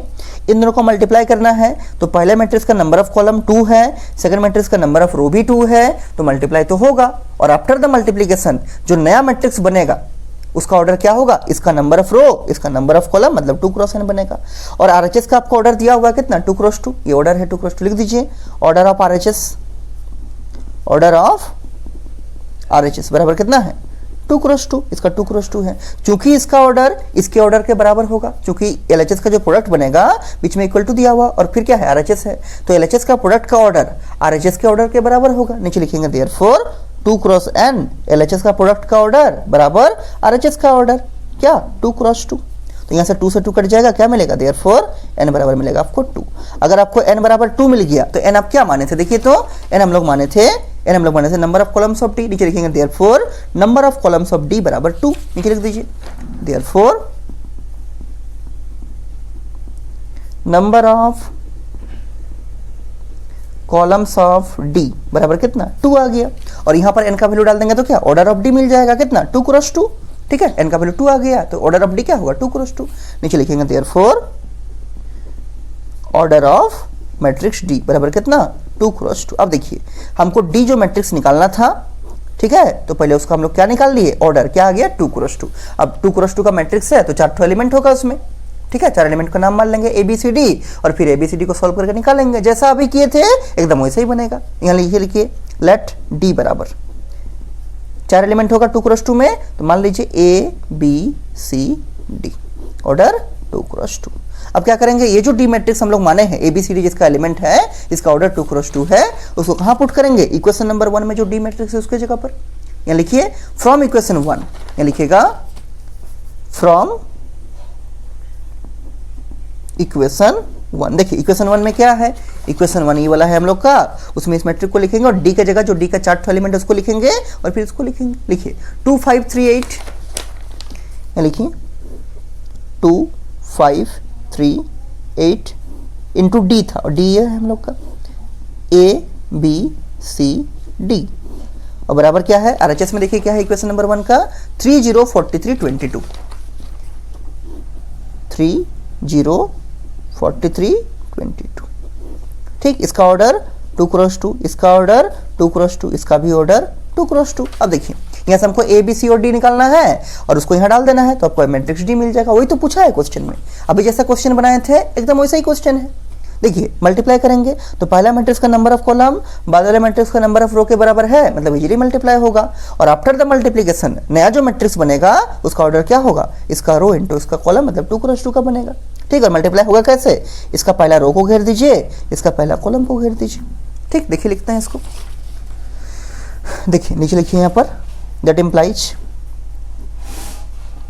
इन दोनों को मल्टीप्लाई करना है, तो पहले मैट्रिक्स का नंबर ऑफ कॉलम 2 है, सेकंड मैट्रिक्स का नंबर ऑफ रो भी 2 है, तो मल्टीप्लाई तो होगा, और आफ्टर द मल्टीप्लिकेशन जो नया मैट्रिक्स बनेगा उसका ऑर्डर क्या होगा, इसका नंबर ऑफ रो इसका नंबर ऑफ कॉलम, मतलब 2 क्रॉस n बनेगा। और आरएचएस का आपको ऑर्डर दिया हुआ है कितना 2 क्रॉस 2, ये ऑर्डर है 2 क्रॉस 2, लिख दीजिए order of RHS, order of RHS बराबर कितना है 2 क्रॉस 2, इसका 2 क्रॉस 2 है, चूंकि इसका ऑर्डर इसके ऑर्डर के बराबर होगा, क्योंकि एलएचएस का जो प्रोडक्ट बनेगा बीच में इक्वल टू दिया हुआ, और फिर क्या है आरएचएस है, तो एलएचएस का प्रोडक्ट का ऑर्डर आरएचएस के ऑर्डर के बराबर होगा। नीचे लिखेंगे देयरफॉर 2 क्रॉस n, एलएचएस का प्रोडक्ट का ऑर्डर बराबर आरएचएस का ऑर्डर, क्या 2 क्रॉस 2। तो यहाँ से 2 से 2 कट जाएगा, क्या मिलेगा, देयरफॉर n बराबर मिलेगा आपको 2। अगर आपको n बराबर 2 मिल गया तो n आप क्या माने थे, देखिए तो n हम लोग माने थे number of columns of d। नीचे लिखेंगे therefore number of columns of d बराबर 2, नीचे लिख दीजिए therefore number of columns of d बराबर कितना, 2 आ गया। और यहाँ पर n का वैल्यू डाल देंगे तो क्या, ऑर्डर ऑफ d मिल जाएगा, कितना, 2 क्रॉस 2, ठीक है। n का वैल्यू 2 आ गया तो ऑर्डर ऑफ d क्या होगा, 2 क्रॉस 2। नीचे लिखेंगे therefore order of matrix d बराबर कितना, 2 क्रॉस 2। अब देखिए हमको d जो मैट्रिक्स निकालना था, ठीक है, तो पहले उसका हम लोग क्या निकाल लिए, ऑर्डर, क्या आ गया, 2 क्रॉस 2। अब 2 क्रॉस 2 का मैट्रिक्स है तो 4 एलिमेंट होगा उसमें, ठीक है। 4 एलिमेंट का नाम मान लेंगे ABCD और फिर ABCD को सॉल्व करके निकालेंगे, जैसा अभी किए थे एकदम वैसे ही बनेगा। यहाँ लिखिए लेट D बराबर 4 एलिमेंट होगा 2 क्रॉस 2 में, तो मान लीजिए ABCD ऑर्डर 2 क्रॉस 2। अब क्या करेंगे, ये जो D मैट्रिक्स हम लोग माने हैं ABCD जिसका एलिमेंट है, इसका ऑर्डर 2 क्रॉस 2 है, उसको कहाँ पुट करेंगे, इक्वेशन नंबर 1 में जो D मैट्रिक्स है उसके जगह पर। यहाँ लिखिए फ्रॉम इक्वेशन 1, यहाँ लिखिएगा फ्रॉम इक्वेशन 1। देखिए इक्वेशन 1 में क्या है, इक्वेशन 1 ये वाला है हम लोग का, उसमें इस मैट्रिक को लिखेंगे और d के जगह जो d का 4 एलिमेंट है उसको लिखेंगे और फिर इसको लिखेंगे। लिखिए 2 5 3 8, यहाँ लिखिए 2 5 3 8 इंटू d था और d ये है हम लोग का ABCD और बराबर क्या है, RHS में देखिए क्या है इक्वेशन नंबर 1 का, 30 43 22, 30 43 22, ठीक। इसका ऑर्डर 2 क्रॉस 2, इसका ऑर्डर 2 क्रॉस 2, इसका भी ऑर्डर 2 क्रॉस 2। अब देखिए यहाँ से हमको A B C और D निकालना है और उसको यहाँ डाल देना है तो आपको मैट्रिक्स D मिल जाएगा। वही तो पूछा है क्वेश्चन में, अभी जैसा क्वेश्चन बनाए थे एकदम वैसा ही क्वेश्चन है। देखिए मल्टीप्लाई करेंगे तो पहला मैट्रिक्स का नंबर ऑफ कॉलम बाद वाले मैट्रिक्स का नंबर ऑफ रो के बराबर है, मतलब इजीली मल्टीप्लाई होगा। और आफ्टर द मल्टीप्लिकेशन नया जो मैट्रिक्स बनेगा उसका ऑर्डर क्या होगा, इसका रो इंटू इसका कॉलम, मतलब 2 क्रॉस 2 का बनेगा, ठीक है। मल्टीप्लाई होगा कैसे, इसका पहला रो को घेर दीजिए, इसका पहला कॉलम को घेर दीजिए, ठीक। देखिए लिखते हैं इसको, देखिए नीचे लिखिए यहाँ पर दैट इम्प्लाइज,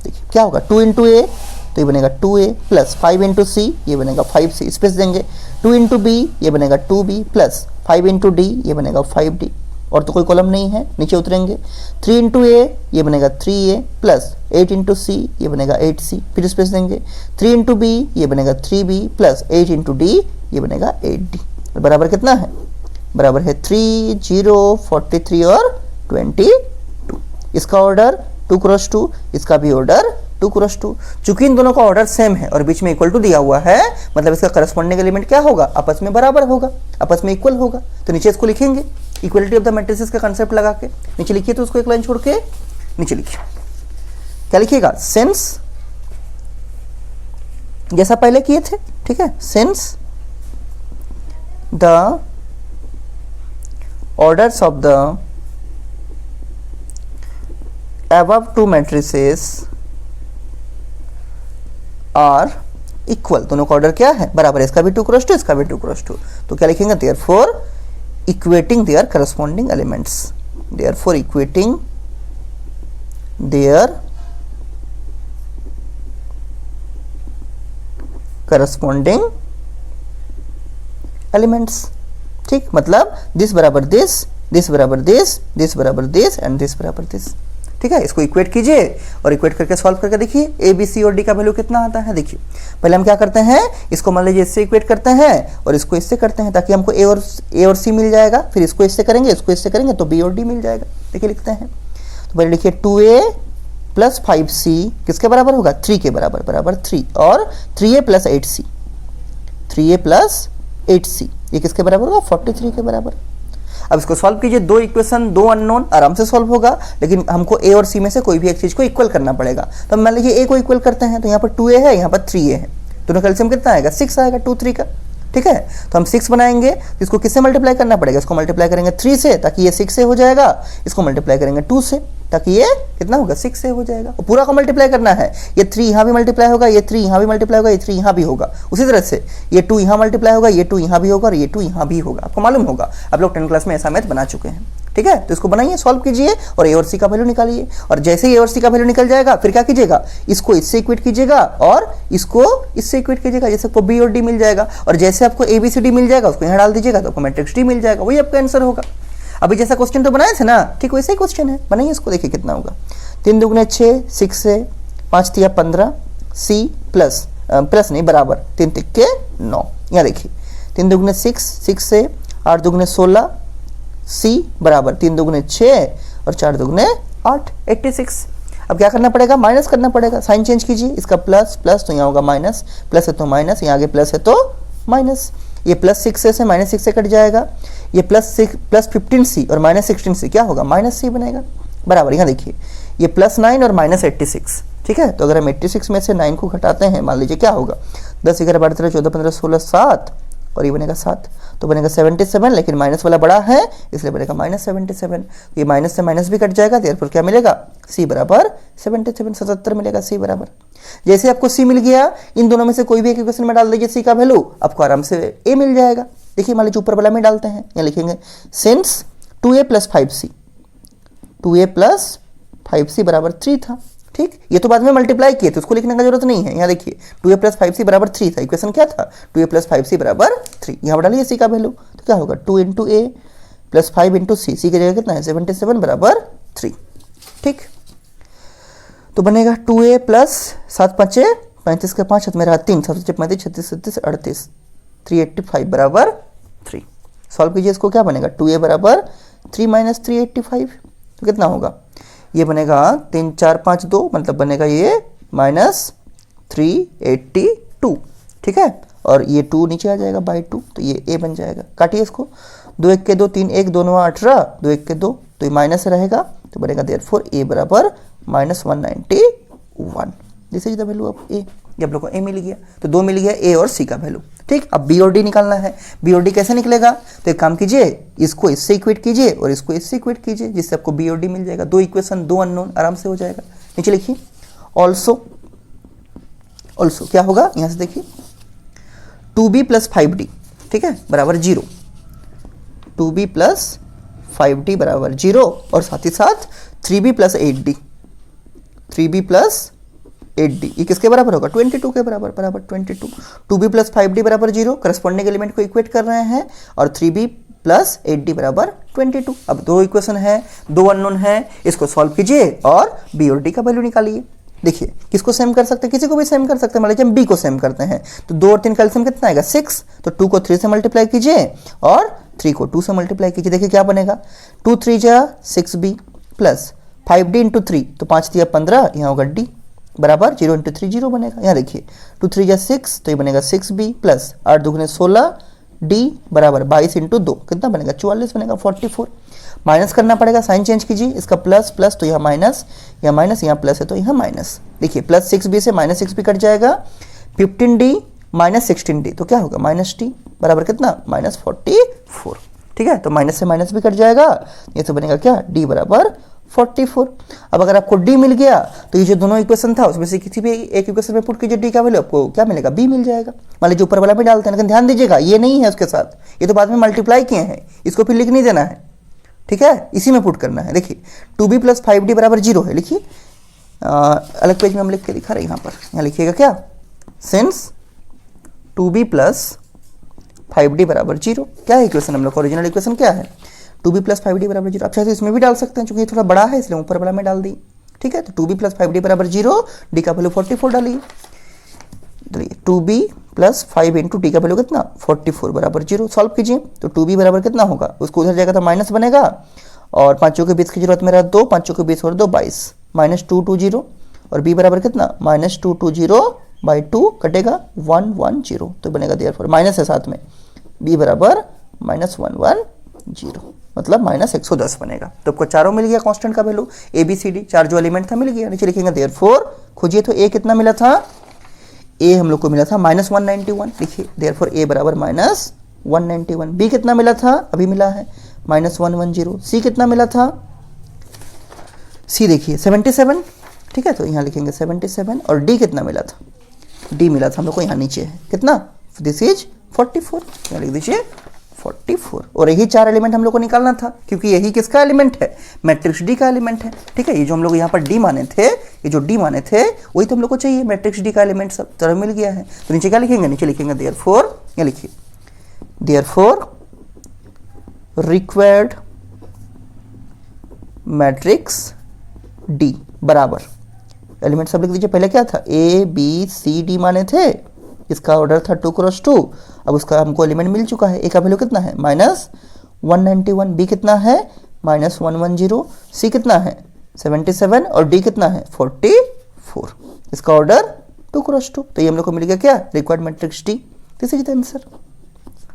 देखिए क्या होगा 2 इंटू ए तो ये बनेगा 2a प्लस 5 इंटू सी ये बनेगा 5c, स्पेस देंगे 2 इंटू बी ये बनेगा 2b प्लस 5 इंटू डी ये बनेगा 5d और तो कोई कॉलम नहीं है, नीचे उतरेंगे 3 इंटू ए ये बनेगा 3a प्लस 8 इंटू सी ये बनेगा 8c, फिर स्पेस देंगे 3 इंटू बी ये बनेगा 3b प्लस 8 इंटू डी ये बनेगा 8d बराबर कितना है, बराबर है 3 0 43 और 22। इसका ऑर्डर 2 क्रॉस 2, इसका भी ऑर्डर 2 क्रॉस 2। चूंकि इन दोनों का ऑर्डर सेम है और बीच में इक्वल टू दिया हुआ है, मतलब इसका करस्पॉन्डिंग एलिमेंट क्या होगा, आपस में बराबर होगा, आपस में इक्वल होगा। तो नीचे इसको लिखेंगे इक्वलिटी ऑफ द मैट्रिसेस का कंसेप्ट लगा के, नीचे लिखिए तो उसको एक लाइन छोड़ के नीचे लिखिए, क्या लिखिएगा, सिंस, जैसा पहले किए थे, ठीक है, since the orders of the above two matrices are equal, दोनों का ऑर्डर क्या है, बराबर है, इसका भी 2 क्रॉस 2 इसका भी 2 क्रॉस 2, तो क्या लिखेंगे, therefore equating their corresponding elements, therefore equating their corresponding elements, ठीक, मतलब दिस बराबर दिस, दिस बराबर दिस, दिस बराबर दिस एंड दिस बराबर दिस, ठीक है। इसको इक्वेट कीजिए और इक्वेट करके सॉल्व करके देखिए ए बी सी और डी का वैल्यू कितना आता है। देखिए पहले हम क्या करते हैं, इसको मान लीजिए इससे इक्वेट करते हैं और इसको इससे करते हैं ताकि हमको ए और सी मिल जाएगा, फिर इसको इससे करेंगे, इसको इससे करेंगे तो बी और डी मिल जाएगा। देखिए लिखते हैं, तो पहले लिखिए 2a प्लस 5c किसके बराबर होगा, 3 के बराबर, बराबर 3 और 3a plus 8c, 3a plus 8c ये किसके बराबर होगा, 43 के बराबर। अब इसको सॉल्व कीजिए, 2 इक्वेशन 2 अननोन आराम से सॉल्व होगा, लेकिन हमको ए और सी में से कोई भी एक चीज को इक्वल करना पड़ेगा। तो मान लीजिए ए को इक्वल करते हैं तो यहाँ पर 2a है, यहाँ पर 3a है, दोनों का एलसीएम कितना आएगा, 6 आएगा 2 3 का, ठीक है। तो हम 6 बनाएंगे तो इसको किससे मल्टीप्लाई करना पड़ेगा, इसको मल्टीप्लाई करेंगे 3 से ताकि ये 6 से हो जाएगा, इसको मल्टीप्लाई करेंगे 2 से ताकि ये कितना होगा, 6 से हो जाएगा। और पूरा का मल्टीप्लाई करना है, ये 3 यहाँ भी मल्टीप्लाई होगा, ये 3 यहाँ भी मल्टीप्लाई होगा, ये 3 यहाँ भी होगा, उसी तरह से ये 2 यहाँ मल्टीप्लाई होगा, ये 2 यहाँ भी होगा और ये 2 यहाँ भी होगा। आपको मालूम होगा, आप लोग 10th क्लास में ऐसा मैथ बना चुके हैं, ठीक है, तो इसको बनाइए, सॉल्व कीजिए और ए और सी का वैल्यू निकालिए। और जैसे ही ए और सी का वैल्यू निकल जाएगा फिर क्या कीजिएगा, इसको इससे इक्वेट कीजिएगा और इसको इससे इक्वेट कीजिएगा, जैसे आपको बी और डी मिल जाएगा। और जैसे आपको ए बी सी डी मिल जाएगा उसको यहाँ डाल दीजिएगा तो आपको मैट्रिक्स डी मिल जाएगा, वही आपका आंसर होगा। अभी जैसा क्वेश्चन तो बनाए थे ना, ठीक वैसे ही क्वेश्चन है, बनाइए इसको, देखिए कितना होगा। 3 दूगुने 6, 6 से 5 तिया 15, सी प्लस प्लस नहीं बराबर 3 तिक्के 9। यहाँ देखिए 3 दूगुने 6, 6 से 8 दूगुने 16, सी बराबर 3 दूगुने 6 और 4 दूगुने 8, 86। अब क्या करना पड़ेगा, माइनस करना पड़ेगा, साइन चेंज कीजिए, इसका प्लस प्लस तो यहाँ होगा माइनस, प्लस है तो माइनस, यहाँ आगे प्लस है तो माइनस। ये प्लस 6 से माइनस 6 से कट जाएगा, ये प्लस 15c और माइनस 16c क्या होगा, माइनस c बनेगा बराबर। यहाँ देखिए ये प्लस 9 और माइनस 86, ठीक है। तो अगर हम 86 में से 9 को घटाते हैं, मान लीजिए क्या होगा, 10 11 12 13 14 15 16 7 और ये बनेगा 7, तो बनेगा 77, लेकिन माइनस वाला बड़ा है इसलिए बनेगा -77। ये माइनस से माइनस भी कट जाएगा, देयरफॉर क्या मिलेगा, c बराबर 77, 77 मिलेगा c बराबर। जैसे आपको c मिल गया, इन दोनों में से कोई भी एक इक्वेशन में डाल दीजिए c का वैल्यू, आपको आराम से a मिल जाएगा। देखिए मान लीजिए ऊपर वाला में डालते हैं, यहाँ लिखेंगे since 2a + 5c, 2a + 5c बराबर 3 था, ठीक। ये तो बाद में मल्टीप्लाई किए तो उसको लिखने का जरूरत नहीं है। यहाँ देखिए 2a + 5c बराबर 3 था, इक्वेशन क्या था, 2a + 5c बराबर 3। यहाँ पर डालिए c का वैल्यू, तो क्या होगा 2 × a + 5 × c, c की जगह कितना है 77 बराबर 3, ठीक। तो बनेगा 2a + 7 5 35 के 5 हाथ में रहा 3, 7 35 36 37 38 385 बराबर 3। सॉल्व कीजिए इसको, क्या बनेगा 2a बराबर 3 - 385, तो कितना होगा, ये बनेगा 3 4 5 2, मतलब बनेगा ये -382, ठीक है। और ये 2 नीचे आ जाएगा /2, तो ये a बन जाएगा। काटिए इसको, 2 1 के 2 3 1 2 9 18, 2 1 के 2, तो ये माइनस रहेगा, तो बनेगा देयरफॉर a बराबर -191। This is the value of a। जब लोग को a मिल गया तो 2 मिल गया a और c का वैल्यू, ठीक। अब b और d निकालना है। b और d कैसे निकलेगा, तो एक काम कीजिए, इसको इससे इक्वेट कीजिए और इसको इससे इक्वेट कीजिए, जिससे आपको b और d मिल जाएगा। 2 इक्वेशन 2 अननोन, आराम से हो जाएगा। नीचे लिखिए ऑल्सो क्या होगा, यहाँ से देखिए 2b + 5d, ठीक है, बराबर 0, 2b + 5d बराबर 0, और साथ ही साथ 3b + 8d, 3b + 8d, ये किसके बराबर होगा, 22 के बराबर, बराबर 22। 2b + 5d बराबर 0, करस्पॉन्डिंग एलिमेंट को इक्वेट कर रहे हैं, और 3b + 8d बराबर 22। अब 2 इक्वेशन है, 2 अननोन है, इसको सॉल्व कीजिए और b और d का वैल्यू निकालिए। देखिए किसको सेम कर सकते हैं, किसी को भी सेम कर सकते हैं। मान लीजिए हम b को सेम करते हैं, तो 2 और 3 का एलसीएम कितना आएगा 6, तो 2 को 3 से मल्टीप्लाई कीजिए और 3 को 2 से मल्टीप्लाई कीजिए। देखिए क्या बनेगा, 2 3 जा 6b + 5d × 3, तो 5 तिया 15, यहाँ होगा d बराबर 0 × 3 0 बनेगा। यहाँ देखिए 2 3 जा 6, तो ये बनेगा 6b + 8 दूगुने 16, d बराबर 22 × 2, कितना बनेगा 44 बनेगा, 44। माइनस करना पड़ेगा, साइन चेंज कीजिए, इसका प्लस प्लस तो यहाँ माइनस, यहाँ प्लस है तो यहाँ माइनस। देखिए प्लस 6b से -6b कट जाएगा, 15d - 16d, तो क्या होगा -t बराबर कितना -44, ठीक है। तो माइनस से माइनस भी कट जाएगा, ये तो बनेगा क्या d बराबर 44। अब अगर आपको d मिल गया तो ये जो दोनों इक्वेशन था उसमें से किसी भी एक इक्वेशन में पुट कीजिए, d का वैल्यू आपको क्या मिलेगा, b मिल जाएगा। मान लीजिए ऊपर वाला भी डालते हैं, लेकिन ध्यान दीजिएगा ये नहीं है उसके साथ, ये तो बाद में मल्टीप्लाई किए हैं, इसको फिर लिख नहीं देना है, ठीक है, इसी में पुट करना है। देखिए 2b + 5d बराबर 0 है, लिखिए अलग पेज में हम लिख के दिखा रहे हैं, यहाँ लिखिएगा क्या, सिंस 2b + 5d बराबर 0, क्या है इक्वेशन, हम लोग का ओरिजिनल इक्वेशन क्या है, 2b + 5d बराबर 0। आप चाहे तो इसमें भी डाल सकते हैं, क्योंकि ये थोड़ा बड़ा है इसलिए ऊपर वाला में डाल दी, ठीक है। तो 2b + 5d बराबर 0, d का वैल्यू 44 डालिए, 2b + 5 × d का वैल्यू कितना 44 बराबर 0। सॉल्व कीजिए, तो 2b बराबर कितना होगा, उसको उधर जाएगा तो माइनस बनेगा, और 5 के 20 की जरूरत मेरा 2, 5 के 20 और 2 22, -220, और b बराबर कितना -220/2 कटेगा 110, तो बनेगा देयरफॉर माइनस है साथ में, b बराबर -110, मतलब -110 बनेगा। तो आपको चारों मिल गया कांस्टेंट का value, A B C D, 4 जो एलिमेंट था मिल गया। नीचे लिखेंगे देयरफॉर, खोजिए तो a कितना मिला था, a हम लोग को मिला था -191, लिखिए देयरफॉर a बराबर -191। b कितना मिला था, अभी मिला है -110। c कितना मिला था, c देखिए 77, ठीक है, तो यहाँ लिखेंगे 77। और d कितना मिला था, d मिला था हम लोग को यहाँ नीचे है कितना, दिस इज 44, यहाँ लिख दीजिए 44। और यही 4 एलिमेंट हम लोग को निकालना था, क्योंकि यही किसका एलिमेंट है, मैट्रिक्स डी का एलिमेंट है। ठीक है, ये जो हम लोग यहाँ पर डी माने थे, ये जो डी माने थे वही तो हम लोग को चाहिए, मैट्रिक्स डी का एलिमेंट सब तरह मिल गया है। तो नीचे क्या लिखेंगे, नीचे लिखेंगे देयरफॉर, ये लिखिए देयरफॉर रिक्वायर्ड मैट्रिक्स डी बराबर, एलिमेंट सब लिख दीजिए। पहले क्या था, ए बी सी डी माने थे, इसका ऑर्डर था 2 क्रॉस 2। अब उसका हमको एलिमेंट मिल चुका है। ए का वैल्यू कितना है, -191, बी कितना है, -110, सी कितना है 77 और डी कितना है 44। इसका ऑर्डर 2 क्रॉस 2। तो ये हम लोग को मिल गया क्या, required matrix D. This is the answer.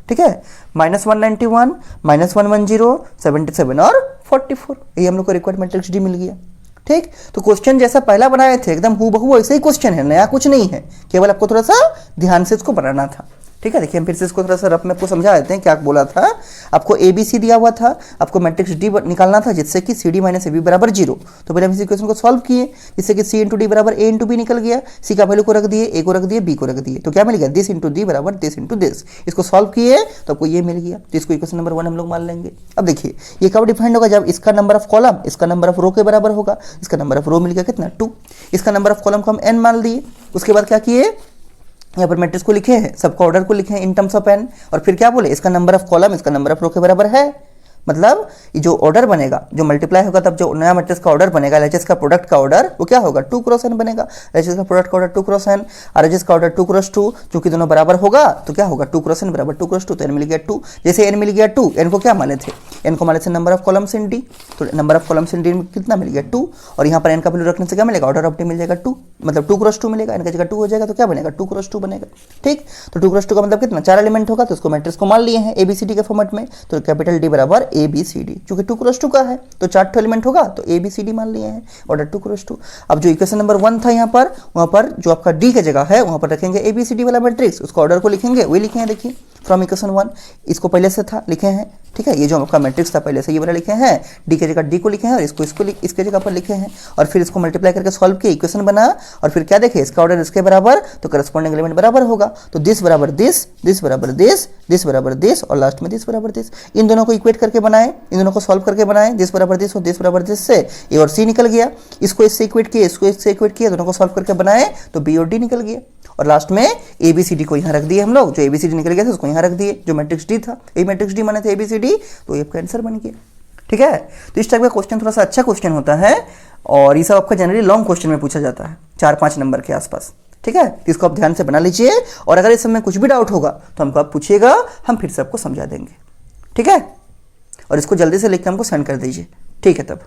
ठीक है, -191, -110, 77 और 44, ये हम लोग को रिक्वायर्ड मैट्रिक्स डी मिल गया। ठीक, तो क्वेश्चन जैसा पहला बनाए थे एकदम हूबहू वैसे ही क्वेश्चन है, नया कुछ नहीं है, केवल आपको थोड़ा सा ध्यान से इसको बनाना था। ठीक है, देखिए हम फिर से इसको थोड़ा सा रफ में आपको समझा देते हैं क्या बोला था। आपको ए बी सी दिया हुआ था, आपको मैट्रिक्स डी निकालना था जिससे कि C D minus A B बराबर 0। तो पहले हम इस इक्वेशन को सॉल्व किए, जिससे कि सी इंटू डी बराबर ए इंटू बी निकल गया। सी का वैल्यू को रख दिए, ए को रख दिए, बी को रख दिए, तो क्या मिल गया, दिस इंटू डी बराबर दिस इंटू दिस। इसको सॉल्व किए तो आपको ये मिल गया, तो इसको इक्वेशन नंबर 1 हम लोग मान लेंगे। अब देखिए ये कब डिफाइंड होगा, जब इसका नंबर ऑफ कॉलम इसका नंबर ऑफ रो के बराबर होगा। इसका नंबर ऑफ रो मिल गया कितना 2, इसका नंबर ऑफ कॉलम को हम n मान लिए। उसके बाद क्या किए, यहाँ पर मैट्रिक्स को लिखे हैं, सबका ऑर्डर को लिखे हैं इन टर्म्स ऑफ n, और फिर क्या बोले, इसका नंबर ऑफ कॉलम इसका नंबर ऑफ रो के बराबर है। मतलब ये जो ऑर्डर बनेगा, जो मल्टीप्लाई होगा तब जो नया मैट्रिक्स का ऑर्डर बनेगा, एलएचएस का प्रोडक्ट का ऑर्डर वो क्या होगा 2 क्रॉस n बनेगा। एलएचएस का प्रोडक्ट का ऑर्डर 2 क्रॉस n, आरएचएस का ऑर्डर 2 क्रॉस 2, चूंकि दोनों बराबर होगा तो क्या होगा 2 क्रॉस n बराबर 2 क्रॉस 2, तो n मिल गया 2। जैसे n मिल गया 2, n को क्या माने थे, n को माने थे number of columns in D, तो number of columns in D में कितना मिल गया 2, और यहाँ पर n का वैल्यू रखने से क्या मिलेगा, ऑर्डर ऑफ डी मिल जाएगा 2, मतलब 2 क्रॉस 2 मिलेगा, n का जगह 2 हो जाएगा तो क्या बनेगा 2 क्रॉस 2 बनेगा। ठीक, तो 2 क्रॉस 2 का मतलब कितना, 4 एलिमेंट होगा, तो उसको मैट्रिक्स को मान लिए हैं एबीसीडी के फॉर्मेट में, तो कैपिटल डी बराबर एबीसीडी, क्योंकि 2 क्रॉस 2 का है तो 4 एलिमेंट होगा, तो एबीसीडी मान लिए हैं, ऑर्डर 2 क्रॉस 2। अब जो इक्वेशन नंबर 1 था यहाँ पर, वहाँ पर जो आपका डी की जगह है वहाँ पर रखेंगे एबीसीडी वाला मैट्रिक्स, उसका ऑर्डर को लिखेंगे, वही लिखे हैं देखिए फ्रॉम इक्वेशन 1, इसको पहले से था लिखे हैं। ठीक है, ये जो आपका मैट्रिक्स था पहले से ये वाला लिखे हैं, डी की जगह डी को लिखे हैं और इसको इसके जगह पर लिखे हैं, और फिर इसको मल्टीप्लाई करके सॉल्व किया, इक्वेशन बना, और फिर क्या देखे, इसका ऑर्डर इसके बराबर तो करस्पॉन्डिंग एलिमेंट बराबर होगा, तो दिस बराबर दिस, दिस बराबर दिस, दिस बराबर दिस, और लास्ट में दिस बराबर दिस। इन दोनों को इक्वेट करके बनाए, इन दोनों को सॉल्व करके बनाए, दिस बराबर दिस और दिस बराबर दिस से ए और सी निकल गया, इसको इससे इक्वेट किया, इसको इससे इक्वेट किया, दोनों को सॉल्व करके बनाए तो बी और डी निकल गया, और लास्ट में एबीसीडी को यहाँ रख दिए हम लोग, जो एबीसीडी निकल गया था उसको यहाँ रख दिए, जो मैट्रिक्स डी था, ए मैट्रिक्स डी माने थे एबीसीडी, तो ये आपका आंसर बन गया। ठीक है, तो इस टाइप का क्वेश्चन थोड़ा सा अच्छा क्वेश्चन होता है, और ये सब आपका जनरली लॉन्ग क्वेश्चन में पूछा जाता है, 4-5 नंबर के आसपास। ठीक है, तो इसको आप ध्यान से बना लीजिए, और अगर इस समय कुछ भी डाउट होगा तो हमको आप पूछिएगा, हम फिर से आपको समझा देंगे। ठीक है, और इसको जल्दी से लिख के हमको सेंड कर दीजिए। ठीक है तब।